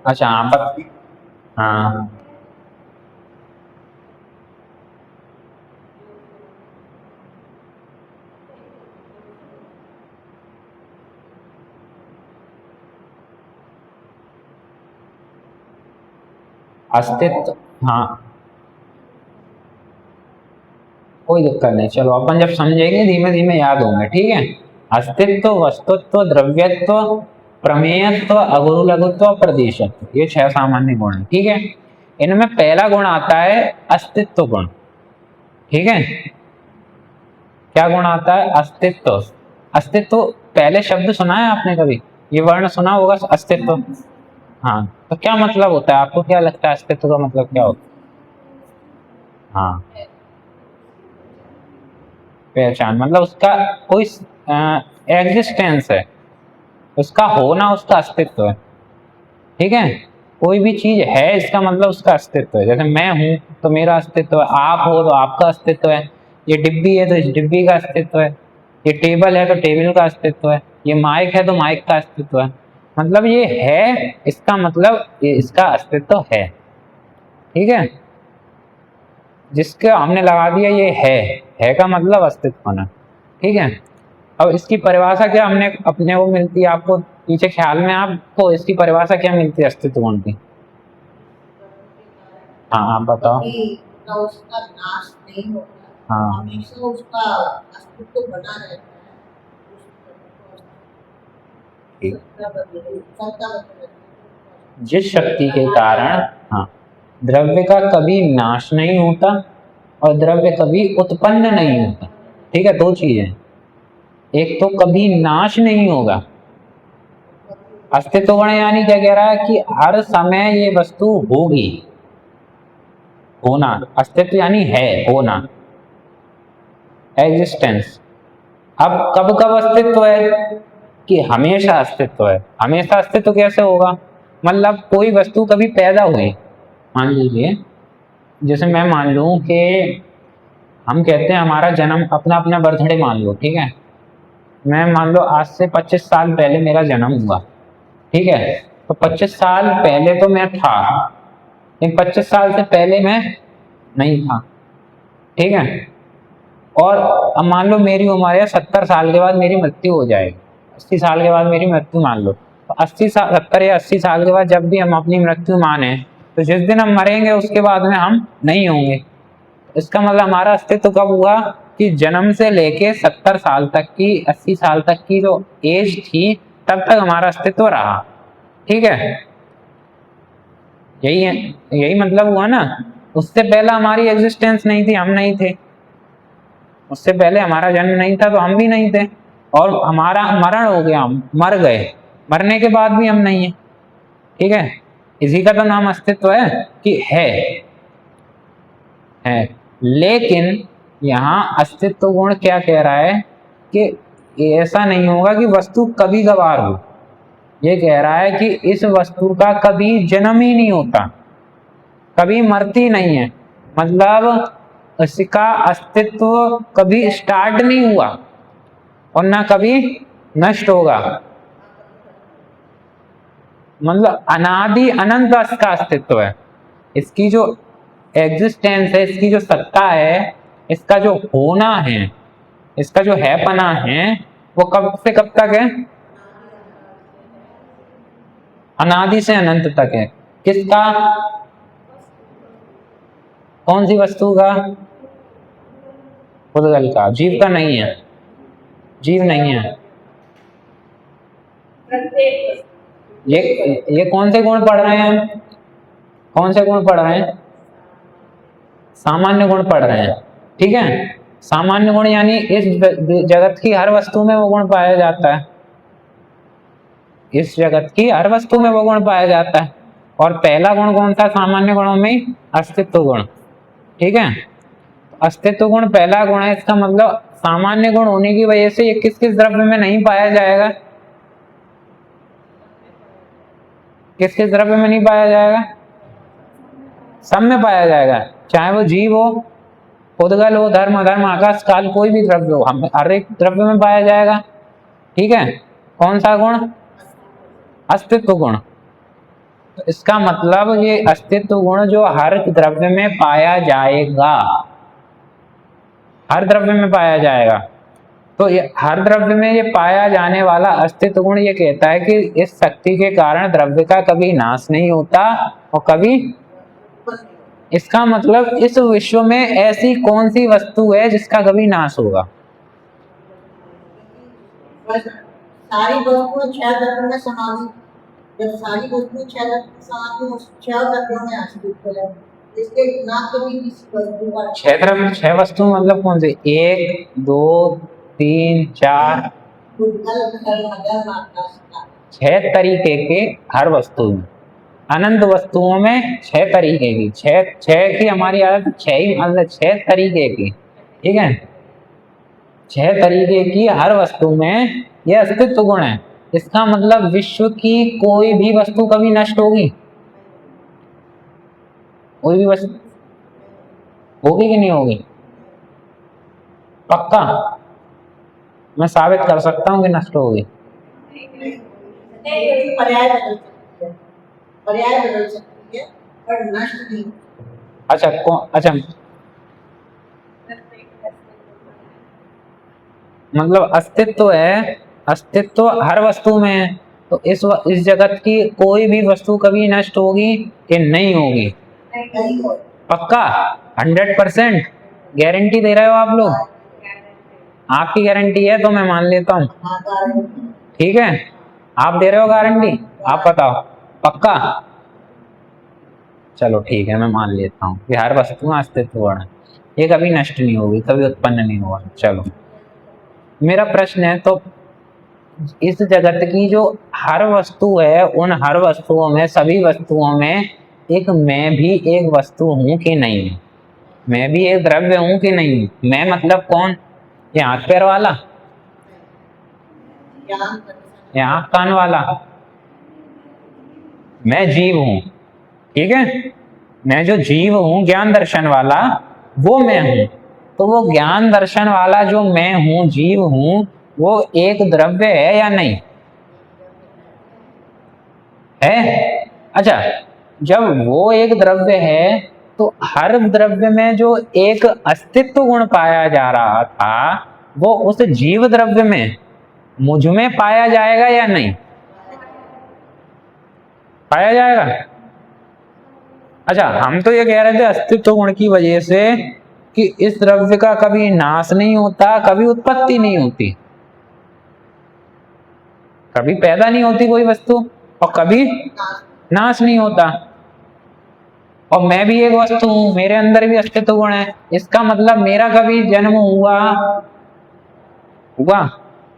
अच्छा, आप हाँ, अस्तित्व, हाँ कोई दिक्कत नहीं, चलो अपन जब समझेंगे धीमे धीमे याद होंगे। ठीक है, अस्तित्व, वस्तुत्व, द्रव्यत्व, प्रमेयत्व, अगुरु लघुत्व, प्रदेशत्व, ये 6 सामान्य गुण हैं। ठीक है, इनमें पहला गुण आता है अस्तित्व गुण। ठीक है, क्या गुण आता है? अस्तित्व। अस्तित्व पहले शब्द सुना है आपने कभी? ये वर्ण सुना होगा, अस्तित्व। हाँ, तो क्या मतलब होता है? आपको क्या लगता है अस्तित्व का मतलब क्या होता है? हाँ, पहचान, मतलब उसका कोई एग्जिस्टेंस है, उसका होना उसका अस्तित्व है। ठीक है, कोई भी चीज है इसका मतलब उसका अस्तित्व है। जैसे मैं हूं तो मेरा अस्तित्व है, आप हो तो आपका अस्तित्व है, ये डिब्बी है तो इस डिब्बी का अस्तित्व है, ये टेबल है तो टेबल का अस्तित्व है, ये माइक है तो माइक का अस्तित्व है। मतलब ये है, इसका मतलब ये इसका अस्तित्व है। ठीक है, जिसके हमने लगा दिया ये है का मतलब अस्तित्व होना। ठीक है, अब इसकी परिभाषा क्या हमने अपने को मिलती है, आपको पीछे ख्याल में आपको इसकी परिभाषा क्या मिलती है अस्तित्व गुण की? हाँ, आप बताओ। उसका नाश नहीं होता, हाँ, हमेशा उसका अस्तित्व बना रहता है। जिस शक्ति के कारण, हाँ, द्रव्य का कभी नाश नहीं होता और द्रव्य कभी उत्पन्न नहीं होता। ठीक है, 2 चीजें, एक तो कभी नाश नहीं होगा, अस्तित्व गुण यानी क्या कह रहा है कि हर समय ये वस्तु होगी, होना, अस्तित्व यानी है, होना, एग्जिस्टेंस। अब कब कब अस्तित्व है? कि हमेशा अस्तित्व है। हमेशा अस्तित्व कैसे होगा? मतलब कोई वस्तु कभी पैदा हुई, मान लीजिए, जैसे मैं मान लूं कि हम कहते हैं हमारा जन्म, अपना अपना बर्थडे मान लो। ठीक है, मैं मान लो आज से 25 साल पहले मेरा जन्म हुआ। ठीक है, तो 25 साल पहले तो मैं था, लेकिन 25 साल से पहले मैं नहीं था। ठीक है, और अब मान लो मेरी उम्र है 70 साल के बाद मेरी मृत्यु हो जाएगी, 80 साल के बाद मेरी मृत्यु मान लो, तो 80 साल, 70 या 80 साल के बाद जब भी हम अपनी मृत्यु माने, तो जिस दिन हम मरेंगे उसके बाद में हम नहीं होंगे। इसका मतलब हमारा अस्तित्व कब हुआ? कि जन्म से लेके 70 साल तक की, 80 साल तक की जो एज थी, तब तक हमारा अस्तित्व रहा। ठीक है, यही है, यही मतलब हुआ ना। उससे पहले हमारी एग्जिस्टेंस नहीं थी, हम नहीं थे, उससे पहले हमारा जन्म नहीं था तो हम भी नहीं थे, और हमारा मरण हो गया, हम मर गए, मरने के बाद भी हम नहीं है। ठीक है, इसी का तो नाम अस्तित्व है कि है। लेकिन यहाँ अस्तित्व गुण क्या कह रहा है कि ऐसा नहीं होगा कि वस्तु कभी कभार हो, ये कह रहा है कि इस वस्तु का कभी जन्म ही नहीं होता, कभी मरती नहीं है, मतलब इसका अस्तित्व कभी स्टार्ट नहीं हुआ और ना कभी नष्ट होगा, मतलब अनादि अनंत इसका अस्तित्व है। इसकी जो एग्जिस्टेंस है, इसकी जो सत्ता है, इसका जो होना है, इसका जो है पना है, वो कब से कब तक है? अनादि से अनंत तक है। किसका? कौन सी वस्तु का? पुद्गल का। जीव का नहीं है, जीव नहीं है। ये कौन से गुण पढ़ रहे हैं हम? कौन से गुण पढ़ रहे हैं? सामान्य गुण पढ़ रहे हैं, ठीक है। सामान्य गुण यानी इस जगत की हर वस्तु में वो गुण पाया जाता है, इस जगत की हर वस्तु में वो गुण पाया जाता है। और पहला गुण कौन था सामान्य गुणों में? अस्तित्व गुण, ठीक है। अस्तित्व गुण पहला गुण है, इसका मतलब सामान्य गुण होने की वजह से ये किस किस द्रव्य में नहीं पाया जाएगा? किस किस द्रव्य में नहीं पाया जाएगा? सब में पाया जाएगा, चाहे वो जीव हो, पुद्गल हो, धर्म अधर्म आकाश काल, कोई भी द्रव्य हो, हम हर एक द्रव्य में पाया जाएगा, ठीक है। कौन सा गुण? अस्तित्व गुण। तो इसका मतलब ये अस्तित्व गुण जो हर द्रव्य में पाया जाएगा, हर द्रव्य में पाया जाएगा। तो ये हर द्रव्य में ये पाया जाने वाला अस्तित्व गुण ये कहता है कि इस शक्ति के कारण द्रव्य का कभी नाश नहीं होता और कभी, इसका मतलब इस विश्व में ऐसी कौन सी वस्तु है जिसका कभी नाश होगा? सारी वस्तुएं 6 द्रव्यों में समाहित, जब सारी वस्तुएं 6 द्रव्यों में समाहित हो, 6 द्रव्यों में अस्तित्व है, इसके ना कभी किसी वस्तु का 6 द्रव्य, 6 वस्तु मतलब कौन से? 1 2 3 4 6 तरीके के हर वस्तु में, अनंत वस्तुओं में 6 तरीके की, 6 की हमारी आदत 6 ही, मतलब 6 तरीके की, ठीक है। 6 तरीके की हर वस्तु में यह अस्तित्व गुण है। इसका मतलब विश्व की कोई भी वस्तु कभी नष्ट होगी? कोई भी वस्तु होगी कि नहीं होगी? पक्का मैं साबित कर सकता हूँ कि नष्ट होगी। पर्याय बदल सकती है पर नष्ट नहीं। अच्छा मतलब अस्तित्व है, अस्तित्व हर वस्तु में है, तो इस जगत की कोई भी वस्तु कभी नष्ट होगी कि नहीं होगी? पक्का 100% गारंटी दे रहे हो आप लोग? आपकी गारंटी है तो मैं मान लेता हूँ, ठीक है। आप दे रहे हो गारंटी, आप बताओ पक्का? चलो ठीक है, मैं मान लेता हूँ कि हर वस्तु में अस्तित्व गुण है, ये कभी नष्ट नहीं होगी, कभी उत्पन्न नहीं होगा। चलो मेरा प्रश्न है, तो इस जगत की जो हर वस्तु है, उन हर वस्तुओं में, सभी वस्तुओं में एक मैं भी एक वस्तु हूं कि नहीं? मैं भी एक द्रव्य हूं कि नहीं? मैं मतलब कौन? ये हाथ पैर वाला, ये आंख कान वाला, मैं जीव हूं, ठीक है। मैं जो जीव हूं, ज्ञान दर्शन वाला, वो मैं हूं। तो वो ज्ञान दर्शन वाला जो मैं हूं, जीव हूं, वो एक द्रव्य है या नहीं है? अच्छा, जब वो एक द्रव्य है तो हर द्रव्य में जो एक अस्तित्व गुण पाया जा रहा था, वो उस जीव द्रव्य में, मुझ में पाया जाएगा या नहीं? पाया जाएगा। अच्छा, हम तो ये कह रहे थे अस्तित्व गुण की वजह से कि इस द्रव्य का कभी नाश नहीं होता, कभी उत्पत्ति नहीं होती, कभी पैदा नहीं होती कोई वस्तु और कभी नाश नहीं होता। और मैं भी एक वस्तु हूं, मेरे अंदर भी अस्तित्व गुण है, इसका मतलब मेरा कभी जन्म हुआ? हुआ?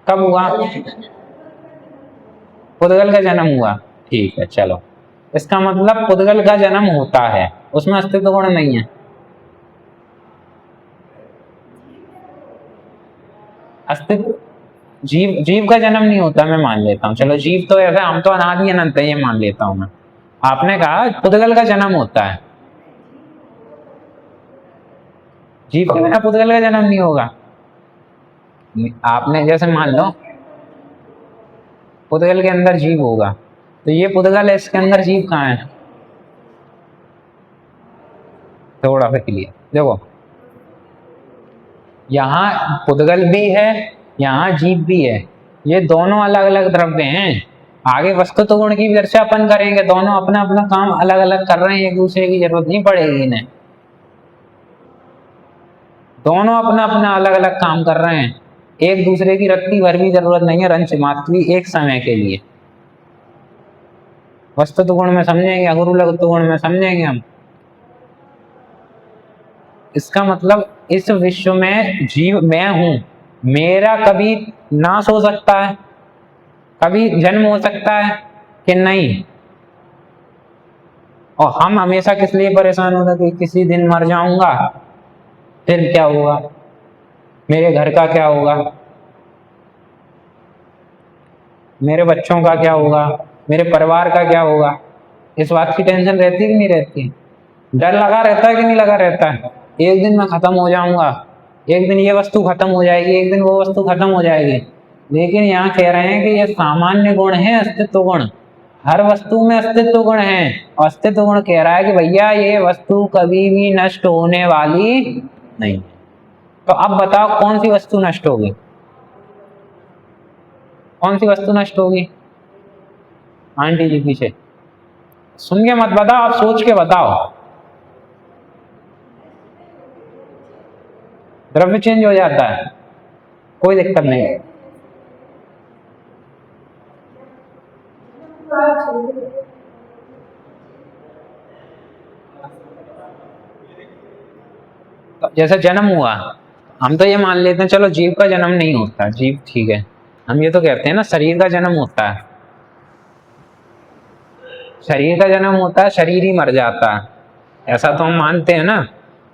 कब हुआ? पुद्गल का जन्म हुआ, ठीक है। चलो, इसका मतलब पुद्गल का जन्म होता है, उसमें अस्तित्व गुण नहीं है। अस्तित्व जीव का जन्म नहीं होता, मैं मान लेता हूँ। चलो जीव तो ऐसा, हम तो अनादि अनंत है, ये मान लेता हूँ मैं। आपने कहा पुद्गल का जन्म होता है, जीव के बिना पुद्गल का जन्म नहीं होगा। आपने जैसे मान लो पुद्गल के अंदर जीव होगा, तो ये पुद्गल है, इसके अंदर जीव कहाँ है? थोड़ा सा क्लियर देखो, यहाँ पुद्गल भी है, यहाँ जीव भी है, ये दोनों अलग अलग द्रव्य हैं। आगे वस्तु तो गुण की चर्चा अपन करेंगे, दोनों अपना अपना काम अलग अलग कर रहे हैं, एक दूसरे की जरूरत नहीं पड़ेगी इन्हें। दोनों अपना अपना अलग अलग काम कर रहे हैं, एक दूसरे की रत्ती भर भी जरूरत नहीं है, रंच मात्र भी एक समय के लिए। वस्तु तो गुण में समझेंगे, अगुरु लघु गुण में समझेंगे हम। इसका मतलब इस विश्व में जीव मैं हूं, मेरा कभी नाश हो सकता है, कभी जन्म हो सकता है कि नहीं। और हम हमेशा किस लिए परेशान होते कि किसी दिन मर जाऊंगा, फिर क्या होगा, मेरे घर का क्या होगा, मेरे बच्चों का क्या होगा, मेरे परिवार का क्या होगा। इस बात की टेंशन रहती है कि नहीं रहती? डर लगा रहता है कि नहीं लगा रहता है? एक दिन मैं खत्म हो जाऊंगा, एक दिन ये वस्तु खत्म हो जाएगी, एक दिन वो वस्तु खत्म हो जाएगी। लेकिन यहाँ कह रहे हैं कि ये सामान्य गुण है, अस्तित्व गुण। हर वस्तु में अस्तित्व गुण है, और अस्तित्व गुण कह रहा है कि भैया ये वस्तु कभी भी नष्ट होने वाली नहीं। तो अब बताओ कौन सी वस्तु नष्ट होगी, कौन सी वस्तु नष्ट होगी? आंटी जी पीछे सुन के मत बताओ, आप सोच के बताओ। द्रव्य चेंज हो जाता है, कोई दिक्कत नहीं। तो जैसे जन्म हुआ, हम तो ये मान लेते हैं चलो जीव का जन्म नहीं होता, जीव ठीक है, हम ये तो कहते हैं ना शरीर का जन्म होता है, शरीर का जन्म होता है, शरीर ही मर जाता है, ऐसा तो हम मानते हैं ना।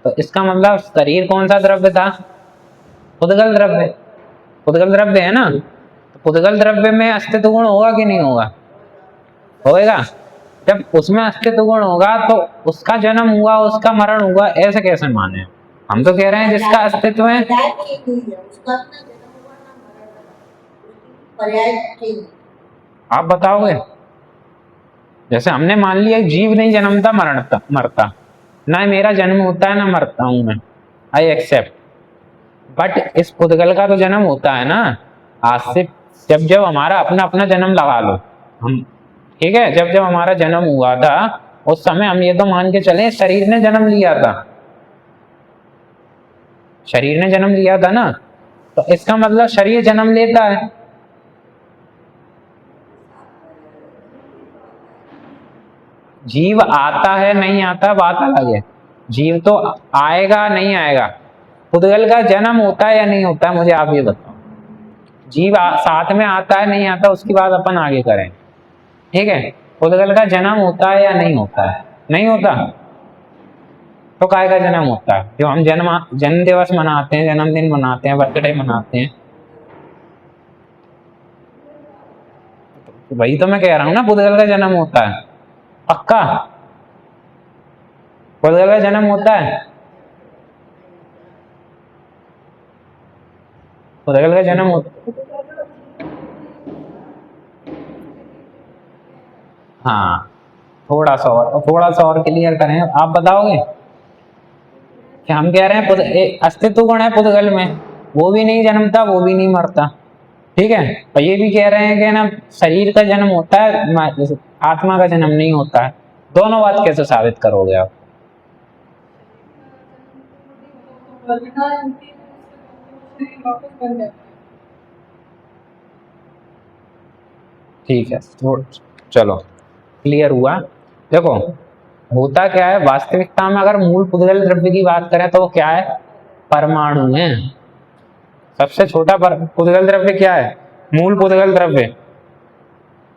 तो इसका मतलब शरीर कौन सा द्रव्य था? पुद्गल द्रव्य, पुद्गल द्रव्य है ना। तो पुद्गल द्रव्य में अस्तित्व गुण होगा कि नहीं होगा? होएगा। जब उसमें अस्तित्व गुण होगा तो उसका जन्म हुआ, उसका मरण हुआ, ऐसे कैसे माने? हम तो कह रहे हैं जिसका अस्तित्व है। आप बताओगे? जैसे हमने मान लिया जीव नहीं जन्मता मरता, ना मेरा जन्म होता है ना मरता हूं मैं, आई एक्सेप्ट। बट इस पुद्गल का तो जन्म होता है ना। आज से जब जब हमारा अपना अपना जन्म लगा लो हम, ठीक है, जब जब हमारा जन्म हुआ था उस समय हम ये तो मान के चले शरीर ने जन्म लिया था, शरीर ने जन्म लिया था ना। तो इसका मतलब शरीर जन्म लेता है। जीव आता है नहीं आता बात अलग है, जीव तो आएगा नहीं आएगा। पुद्गल का जन्म होता है या नहीं होता है, मुझे आप ये बताओ। जीव साथ में आता है नहीं आता उसकी बात अपन आगे करें, ठीक है। पुद्गल का जन्म होता है या नहीं होता है? नहीं होता। तो काय का जन्म होता है? जो हम जन्म दिवस मनाते हैं, जन्मदिन मनाते हैं, बर्थडे मनाते हैं, तो वही तो मैं कह रहा हूं ना, पुद्गल का जन्म होता है। पक्का पुद्गल का जन्म होता है, पुद्गल का जन्म होता। हाँ, थोड़ा सा और क्लियर करें, आप बताओगे कि हम कह रहे हैं अस्तित्व गुण है पुद्गल में, वो भी नहीं जन्मता वो भी नहीं मरता, ठीक है। और ये भी कह रहे हैं कि ना शरीर का जन्म होता है, आत्मा का जन्म नहीं होता है। दोनों बात कैसे साबित करोगे आप? ठीक है, तो चलो क्लियर हुआ। देखो होता क्या है वास्तविकता में, अगर मूल पुद्गल द्रव्य की बात करें तो वो क्या है? परमाणु है। सबसे छोटा पुद्गल द्रव्य क्या है? मूल पुद्गल द्रव्य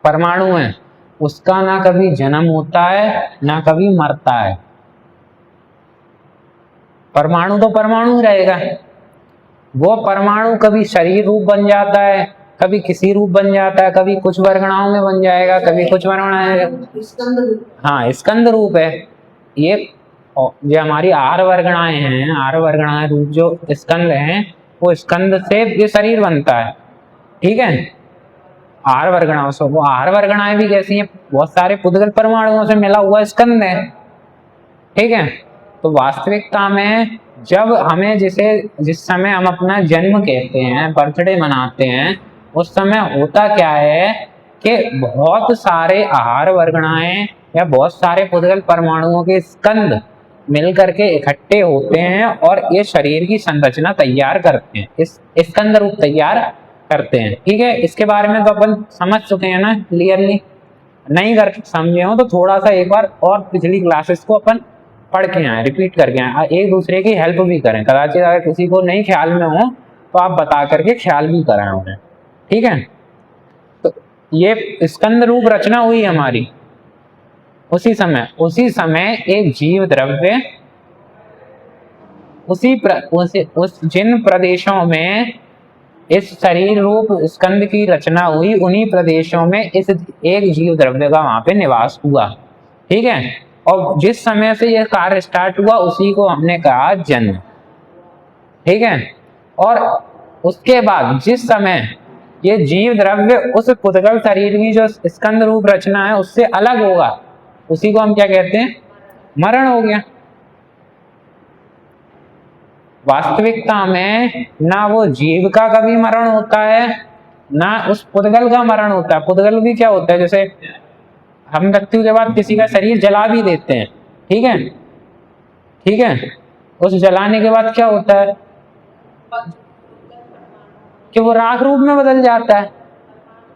परमाणु है। उसका ना कभी जन्म होता है ना कभी मरता है। परमाणु तो परमाणु ही रहेगा। वो परमाणु कभी शरीर रूप बन जाता है, कभी किसी रूप बन जाता है, कभी कुछ वर्गणाओं में बन जाएगा, कभी कुछ वर्गणाएं, हाँ स्कंद रूप है ये। हमारी आहार वर्गणाएं हैं, आहार वर्गणाएं रूप जो स्कंद हैं, वो स्कंद से ये शरीर बनता है, ठीक है। आहार वर्गणाओं से, वो आहार वर्गणाएं भी कैसी हैं? बहुत सारे पुद्गल परमाणुओं से मिला हुआ स्कंद है, ठीक है। तो वास्तविकता में जब हमें जिस समय हम अपना जन्म कहते हैं, बर्थडे मनाते हैं, उस समय होता क्या है कि बहुत सारे आहार वर्गणाएं या बहुत सारे पुद्गल परमाणुओं के स्कंद मिल करके इकट्ठे होते हैं और ये शरीर की संरचना तैयार करते हैं, इस स्कंद रूप तैयार करते हैं। ठीक है, इसके बारे में तो अपन समझ चुके हैं ना क्लियरली। नहीं कर समझे हो तो थोड़ा सा एक बार और पिछली क्लासेस को अपन पढ़ के आए, रिपीट करके आए, एक दूसरे की हेल्प भी करें। कदाचित अगर किसी को नहीं ख्याल में हो तो आप बता करके ख्याल भी कराएं उन्हें। ठीक है, तो ये स्कंद रूप रचना हुई हमारी। उसी समय एक जीव द्रव्य उस जिन प्रदेशों में इस शरीर रूप स्कंद की रचना हुई, उन्हीं प्रदेशों में इस एक जीव द्रव्य का वहां पे निवास हुआ। ठीक है, और जिस समय से यह कार्य स्टार्ट हुआ उसी को हमने कहा जन्म। ठीक है, और उसके बाद जिस समय ये जीव द्रव्य उस पुद्गल शरीर की जो स्कंद रूप रचना है उससे अलग होगा, उसी को हम क्या कहते हैं, मरण हो गया। वास्तविकता में ना वो जीव का कभी मरण होता है ना उस पुद्गल का मरण होता है। पुद्गल भी क्या होता है, जैसे हम मृत्यु के बाद किसी का शरीर जला भी देते हैं। ठीक है, ठीक है, उस जलाने के बाद क्या होता है कि वो राख रूप में बदल जाता है,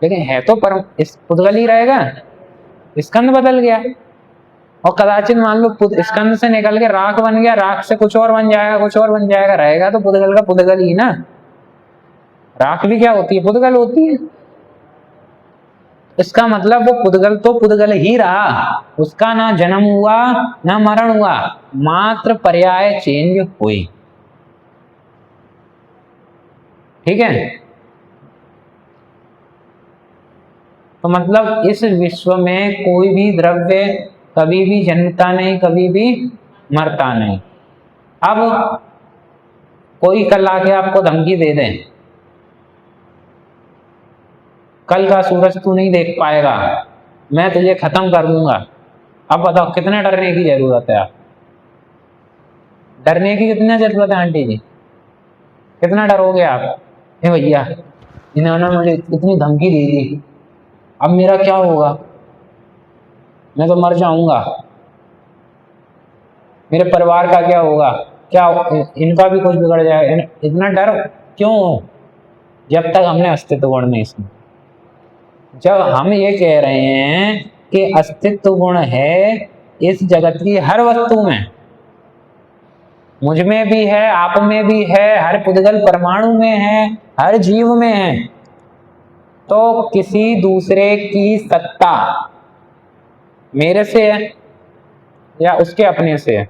लेकिन है तो परम इस पुद्गल ही रहेगा, स्कंद बदल गया। और कदाचित मान लो स्कंद से निकल के राख बन गया, राख से कुछ और बन जाएगा, कुछ और बन जाएगा, रहेगा तो पुद्गल का पुद्गल ही ना। राख भी क्या होती है, पुद्गल होती है। इसका मतलब वो पुद्गल तो पुद्गल ही रहा, उसका ना जन्म हुआ ना मरण हुआ, मात्र पर्याय चेंज हुई। ठीक है, तो मतलब इस विश्व में कोई भी द्रव्य कभी भी जन्मता नहीं, कभी भी मरता नहीं। अब कोई कल आके आपको धमकी दे दे, कल का सूरज तू नहीं देख पाएगा, मैं तुझे खत्म कर दूंगा। अब बताओ कितने डरने की जरूरत है? आप डरने की कितनी जरूरत है आंटी जी, कितना डरोगे आप? हे भैया, इन्होंने मुझे इतनी धमकी दी थी, अब मेरा क्या होगा, मैं तो मर जाऊंगा, मेरे परिवार का क्या होगा, क्या इनका भी कुछ बिगड़ जाएगा। इतना डर क्यों? जब तक हमने अस्तित्व गुण नहीं सुना। जब हम ये कह रहे हैं कि अस्तित्व गुण है इस जगत की हर वस्तु में, मुझ में भी है, आप में भी है, हर पुद्गल परमाणु में है, हर जीव में है, तो किसी दूसरे की सत्ता मेरे से है या उसके अपने से है?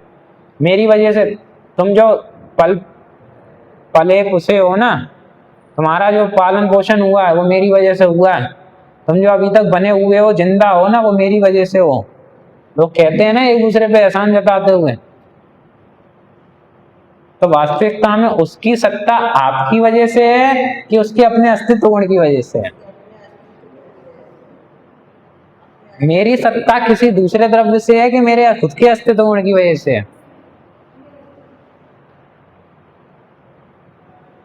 मेरी वजह से तुम जो पले पुसे हो ना, तुम्हारा जो पालन पोषण हुआ है वो मेरी वजह से हुआ है। तुम जो अभी तक बने हुए हो, जिंदा हो ना, वो मेरी वजह से हो। लोग कहते हैं ना एक दूसरे पे एहसान जताते हुए, तो वास्तविकता में उसकी सत्ता आपकी वजह से है कि उसके अपने अस्तित्व गुण की वजह से है? मेरी सत्ता किसी दूसरे द्रव्य से है कि मेरे खुद के अस्तित्व गुण की वजह से है?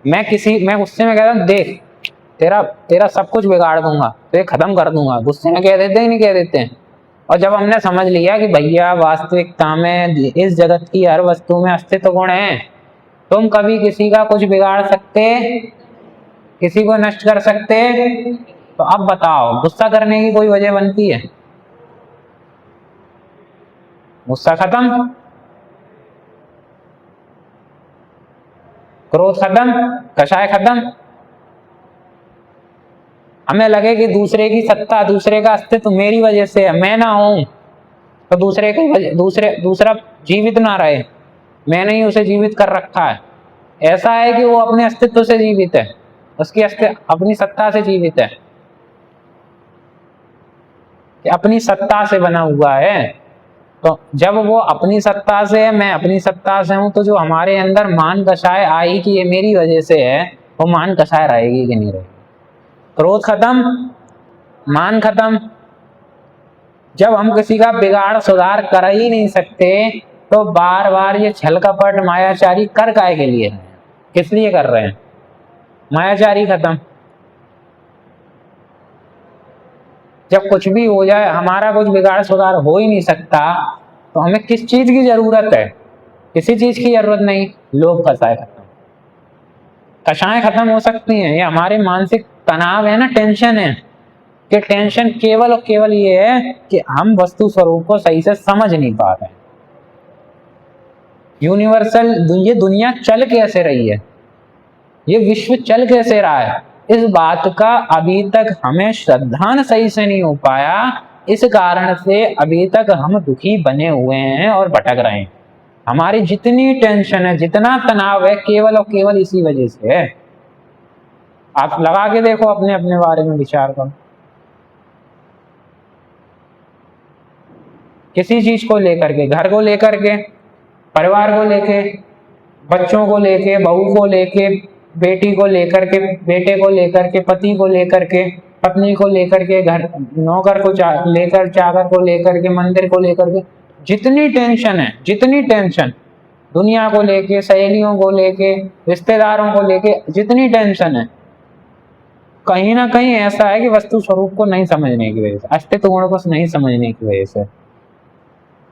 मैं गुस्से में कहता हूं, देख तेरा सब कुछ बिगाड़ दूंगा, तो खत्म कर दूंगा, गुस्से में कह देते हैं, नहीं कह देते हैं। और जब हमने समझ लिया कि भैया वास्तविकता में इस जगत की हर वस्तु में अस्तित्व गुण है, तुम कभी किसी का कुछ बिगाड़ सकते, किसी को नष्ट कर सकते, तो अब बताओ गुस्सा करने की कोई वजह बनती है? गुस्सा खत्म, क्रोध खत्म, कषाय खत्म। हमें लगे कि दूसरे की सत्ता, दूसरे का अस्तित्व मेरी वजह से है, मैं ना हूं तो दूसरा जीवित ना रहे, मैंने ही उसे जीवित कर रखा है। ऐसा है कि वो अपने अस्तित्व से जीवित है, उसकी अपनी सत्ता से जीवित है, कि अपनी सत्ता से बना हुआ है। तो जब वो अपनी सत्ता से है, मैं अपनी सत्ता से हूं, तो जो हमारे अंदर मान कषाय आई कि ये मेरी वजह से है, वो मान कषाय रहेगी कि नहीं रहेगी? क्रोध खत्म, मान खत्म। जब हम किसी का बिगाड़ सुधार कर ही नहीं सकते, तो बार बार ये छल कपट मायाचारी कर काहे के लिए, किस लिए कर रहे हैं? मायाचारी खत्म। जब कुछ भी हो जाए, हमारा कुछ बिगाड़ सुधार हो ही नहीं सकता, तो हमें किस चीज की जरूरत है? किसी चीज की जरूरत नहीं, लोभ कषाय खत्म। कषाय खत्म हो सकती हैं, ये हमारे मानसिक तनाव है ना, टेंशन है, कि टेंशन केवल और केवल ये है कि हम वस्तु स्वरूप को सही से समझ नहीं पा रहे हैं। यूनिवर्सल ये दुनिया चल कैसे रही है, ये विश्व चल कैसे रहा है, इस बात का अभी तक हमें श्रद्धान सही से नहीं हो पाया। इस कारण से अभी तक हम दुखी बने हुए हैं और भटक रहे हैं। हमारी जितनी टेंशन है, जितना तनाव है, केवल और केवल इसी वजह से है। आप लगा के देखो, अपने अपने बारे में विचार करो। किसी चीज को लेकर के, घर को लेकर के, परिवार को लेके, बच्चों को लेके, बहू को लेके, बेटी को लेकर के, बेटे को लेकर के, पति को लेकर के, पत्नी को लेकर के, घर नौकर को लेकर, चाकर को लेकर के, मंदिर को लेकर के, जितनी टेंशन है, जितनी टेंशन, दुनिया को लेके, सहेलियों को लेके, रिश्तेदारों को लेके, जितनी टेंशन है, कहीं ना कहीं ऐसा है कि वस्तु स्वरूप को नहीं समझने की वजह से, अस्तित्व गुण को नहीं समझने की वजह से।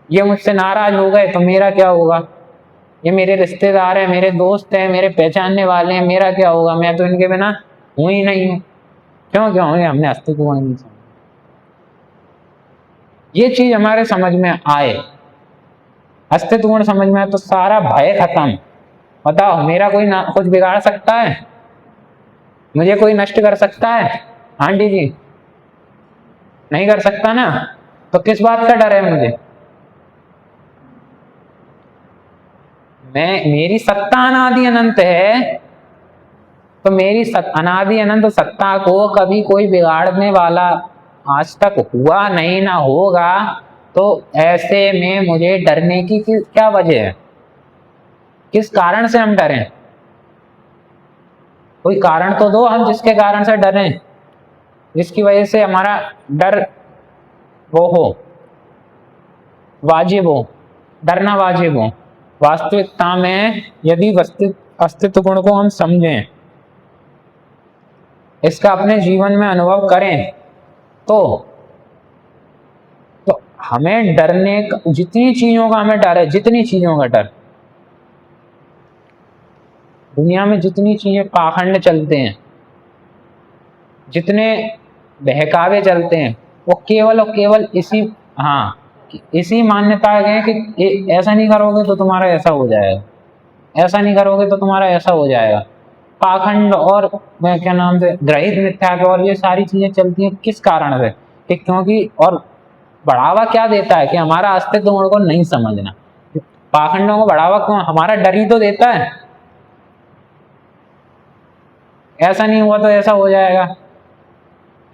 ये मुझसे नाराज हो गए तो मेरा क्या होगा, ये मेरे रिश्तेदार हैं, मेरे दोस्त हैं, मेरे पहचानने वाले हैं, मेरा क्या होगा, मैं तो इनके बिना हूं ही नहीं हूं। क्यों हमने अस्तित्व गुण नहीं समझा। ये चीज हमारे समझ में आए, अस्तित्व गुण समझ में आए, तो सारा भय खत्म। बताओ, मेरा कोई ना कुछ बिगाड़ सकता है, मुझे कोई नष्ट कर सकता है? आंटी जी नहीं कर सकता ना, तो किस बात का डर है मुझे? मेरी सत्ता अनादि अनंत है, तो मेरी अनादि अनंत सत्ता को कभी कोई बिगाड़ने वाला आज तक हुआ नहीं, ना होगा। तो ऐसे में मुझे डरने की क्या वजह है? किस कारण से हम डरें? कोई कारण तो दो हम जिसके कारण से डरें, जिसकी वजह से हमारा डर वो हो, वाजिब हो, डरना वाजिब हो। वास्तविकता में यदि अस्तित्व गुण को हम समझें, इसका अपने जीवन में अनुभव करें, तो हमें डरने का, जितनी चीजों का हमें डर है, जितनी चीजों का डर, दुनिया में जितनी चीजें पाखंड चलते हैं, जितने बहकावे चलते हैं, वो केवल और केवल इसी मान्यता है कि ऐसा नहीं करोगे तो तुम्हारा ऐसा हो जाएगा, ऐसा नहीं करोगे तो तुम्हारा ऐसा हो जाएगा। पाखंड और क्या नाम से ग्रहित मिथ्या और ये सारी चीजें चलती हैं, किस कारण से? कि क्योंकि, और बढ़ावा क्या देता है कि हमारा अस्तित्व गुण को नहीं समझना। पाखंडों को बढ़ावा क्यों? हमारा डर ही तो देता है, ऐसा नहीं हुआ तो ऐसा हो जाएगा,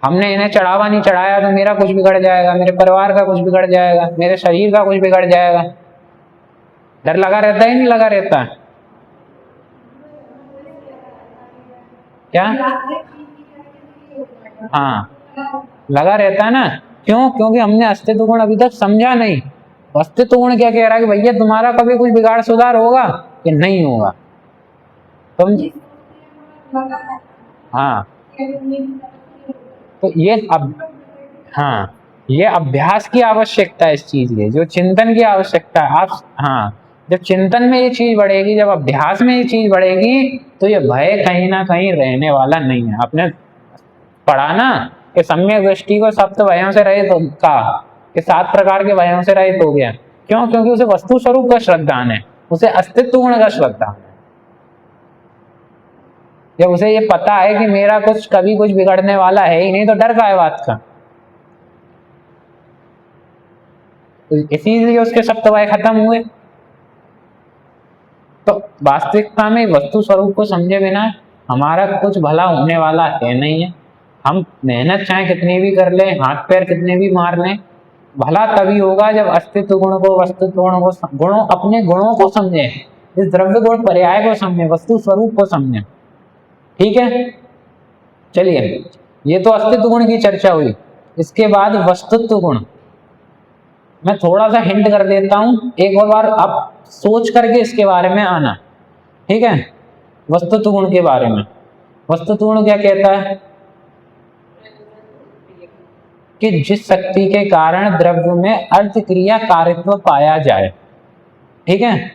हमने इन्हें चढ़ावा नहीं चढ़ाया तो मेरा कुछ बिगड़ जाएगा, मेरे परिवार का कुछ बिगड़ जाएगा, मेरे शरीर का कुछ बिगड़ जाएगा। डर लगा रहता है, नहीं लगा रहता है? क्या? हाँ, लगा रहता है ना। क्यों? क्योंकि हमने अस्तित्व गुण अभी तक समझा नहीं। अस्तित्व गुण क्या कह रहा है कि भैया तुम्हारा कभी कुछ बिगाड़ सुधार होगा कि नहीं होगा, तुम हाँ, तो ये अभ्यास की आवश्यकता है, इस चीज की जो चिंतन की आवश्यकता है। आप जब चिंतन में ये चीज बढ़ेगी, जब अभ्यास में ये चीज बढ़ेगी, तो ये भय कहीं ना कहीं रहने वाला नहीं है। आपने पढ़ा ना कि सम्यक दृष्टि को सप्त भयों से रहित कहा, कि 7 प्रकार के भयों से रहित हो गया। क्यों? क्योंकि उसे वस्तु स्वरूप का श्रद्धान है, उसे अस्तित्व गुण का श्रद्धान है। जब उसे ये पता है कि मेरा कभी कुछ बिगड़ने वाला है ही नहीं, तो डर का है बात का। इसीलिए उसके सप्त भय खत्म हुए। तो वास्तविकता में वस्तु स्वरूप को समझे बिना हमारा कुछ भला होने वाला है नहीं है। हम मेहनत चाहे कितनी भी कर लें, हाथ पैर कितने भी मार लें, भला तभी होगा जब अस्तित्व गुण को, वस्तुत्व गुण को, अपने गुणों को समझे, इस द्रव्य गुण पर्याय को समझे, वस्तु स्वरूप को समझे। ठीक है, चलिए, ये तो अस्तित्व गुण की चर्चा हुई। इसके बाद वस्तुत्व गुण मैं थोड़ा सा हिंट कर देता हूं, एक और बार आप सोच करके इसके बारे में आना। ठीक है, वस्तुत्व गुण के बारे में। वस्तुत्व गुण क्या कहता है कि जिस शक्ति के कारण द्रव्य में अर्थ क्रिया कारित्व पाया जाए। ठीक है,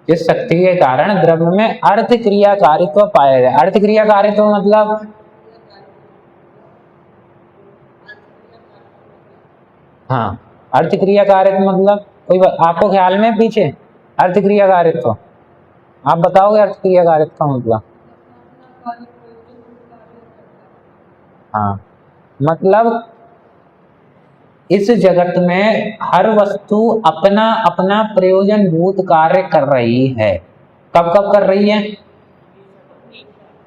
जिस शक्ति के कारण द्रव्य में अर्थ क्रियाकारित्व पाया जाए। अर्थ क्रियाकारित्व मतलब हाँ, अर्थ क्रियाकारित्व मतलब कोई आपको ख्याल में पीछे अर्थ क्रियाकारित्व आप बताओगे अर्थ क्रियाकारित्व का मतलब? हाँ, मतलब इस जगत में हर वस्तु अपना अपना प्रयोजन भूत कार्य कर रही है। कब कब कर रही है?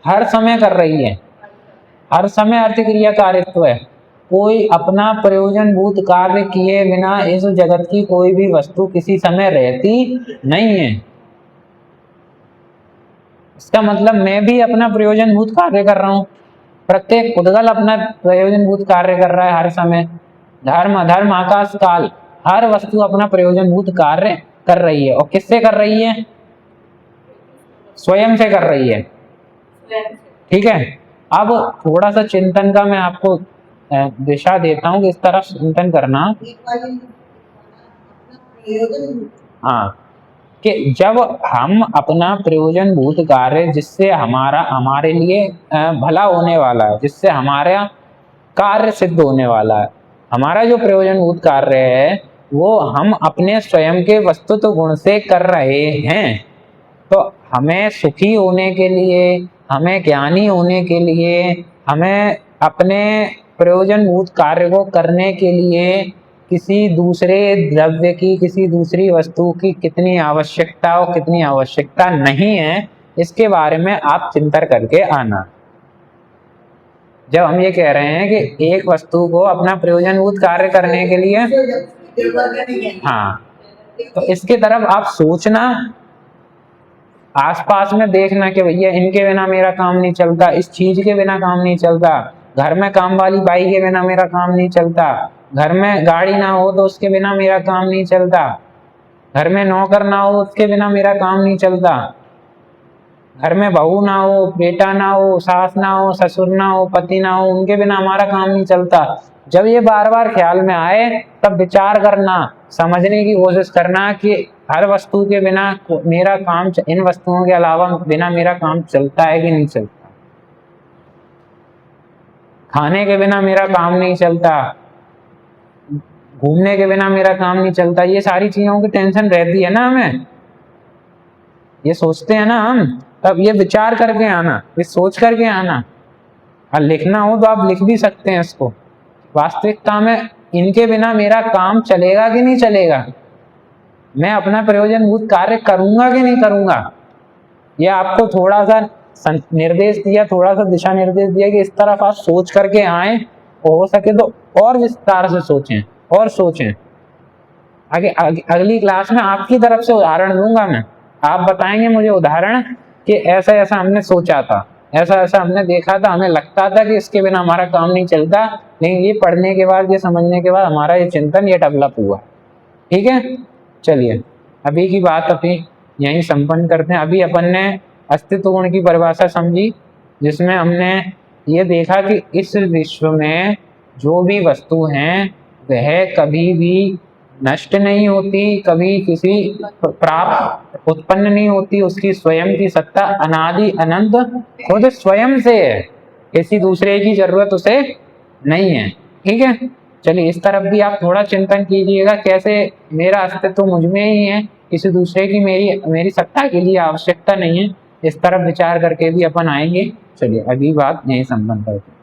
हर समय कर रही है। हर समय अर्थ क्रियाकारित्व है। कोई अपना प्रयोजन भूत कार्य किए बिना इस जगत की कोई भी वस्तु किसी समय रहती नहीं है। इसका मतलब मैं भी अपना प्रयोजन भूत कार्य कर रहा हूँ। प्रत्येक उद्गल अपना प्रयोजन भूत कार्य कर रहा है हर समय। धर्म अधर्म आकाश काल हर वस्तु अपना प्रयोजन भूत कार्य कर रही है। और किससे कर रही है? स्वयं से कर रही है। ठीक है, अब थोड़ा सा चिंतन का मैं आपको दिशा देता हूँ कि इस तरह चिंतन करना। हाँ, कि जब हम अपना प्रयोजन भूत कार्य जिससे हमारा हमारे लिए भला होने वाला है, जिससे हमारा कार्य सिद्ध होने वाला है, हमारा जो प्रयोजन भूत कार्य है वो हम अपने स्वयं के वस्तुत्व गुण से कर रहे हैं। तो हमें सुखी होने के लिए, हमें ज्ञानी होने के लिए, हमें अपने प्रयोजन भूत कार्य को करने के लिए किसी दूसरे द्रव्य की, किसी दूसरी वस्तु की कितनी आवश्यकता और कितनी आवश्यकता नहीं है, इसके बारे में आप चिंतन करके आना। जब हम ये कह रहे हैं कि एक वस्तु को अपना प्रयोजनभूत कार्य करने के लिए, हाँ, तो इसके तरफ आप सोचना, आसपास में देखना कि भैया इनके बिना मेरा काम नहीं चलता, इस चीज के बिना काम नहीं चलता, घर में काम वाली बाई के बिना मेरा काम नहीं चलता, घर में गाड़ी ना हो तो उसके बिना मेरा काम नहीं चलता, घर में नौकर ना हो उसके बिना मेरा काम नहीं चलता, घर में बहू ना हो, बेटा ना हो, सास ना हो, ससुर ना हो, पति ना हो, उनके बिना हमारा काम नहीं चलता। जब ये बार बार ख्याल में आए तब विचार करना, समझने की कोशिश करना कि हर वस्तु के बिना मेरा काम, इन वस्तुओं के अलावा बिना मेरा काम चलता है कि नहीं चलता। खाने के बिना मेरा काम नहीं चलता, घूमने के बिना मेरा काम नहीं चलता। ये सारी चीजों की टेंशन रहती है ना हमें, ये सोचते हैं ना हम, तब ये विचार करके आना, ये सोच करके आना। और लिखना हो तो आप लिख भी सकते हैं इसको। वास्तविकता में इनके बिना मेरा काम चलेगा कि नहीं चलेगा, मैं अपना प्रयोजनभूत कार्य करूंगा कि नहीं करूंगा। यह आपको थोड़ा सा निर्देश दिया, थोड़ा सा दिशा निर्देश दिया कि इस तरफ आप सोच करके आए, हो सके तो और विस्तार से सोचें और सोचें। आगे अगली क्लास में आपकी तरफ से उदाहरण दूंगा मैं, आप बताएंगे मुझे उदाहरण कि ऐसा ऐसा हमने सोचा था, ऐसा ऐसा हमने देखा था, हमें लगता था कि इसके बिना हमारा काम नहीं चलता, लेकिन ये पढ़ने के बाद, ये समझने के बाद हमारा ये चिंतन ये डेवलप हुआ। ठीक है, चलिए अभी की बात अभी यहीं संपन्न करते हैं। अभी अपन ने अस्तित्व गुण की परिभाषा समझी, जिसमें हमने ये देखा कि इस विश्व में जो भी वस्तु हैं वह कभी भी नष्ट नहीं होती, कभी किसी प्राप्त उत्पन्न नहीं होती, उसकी स्वयं की सत्ता अनादि अनंत खुद स्वयं से है, किसी दूसरे की जरूरत उसे नहीं है। ठीक है, चलिए इस तरफ भी आप थोड़ा चिंतन कीजिएगा, कैसे मेरा अस्तित्व मुझ में ही है, किसी दूसरे की मेरी सत्ता के लिए आवश्यकता नहीं है। इस तरफ विचार करके भी अपन आएंगे। चलिए अगली बात यही संपन्न करते हैं।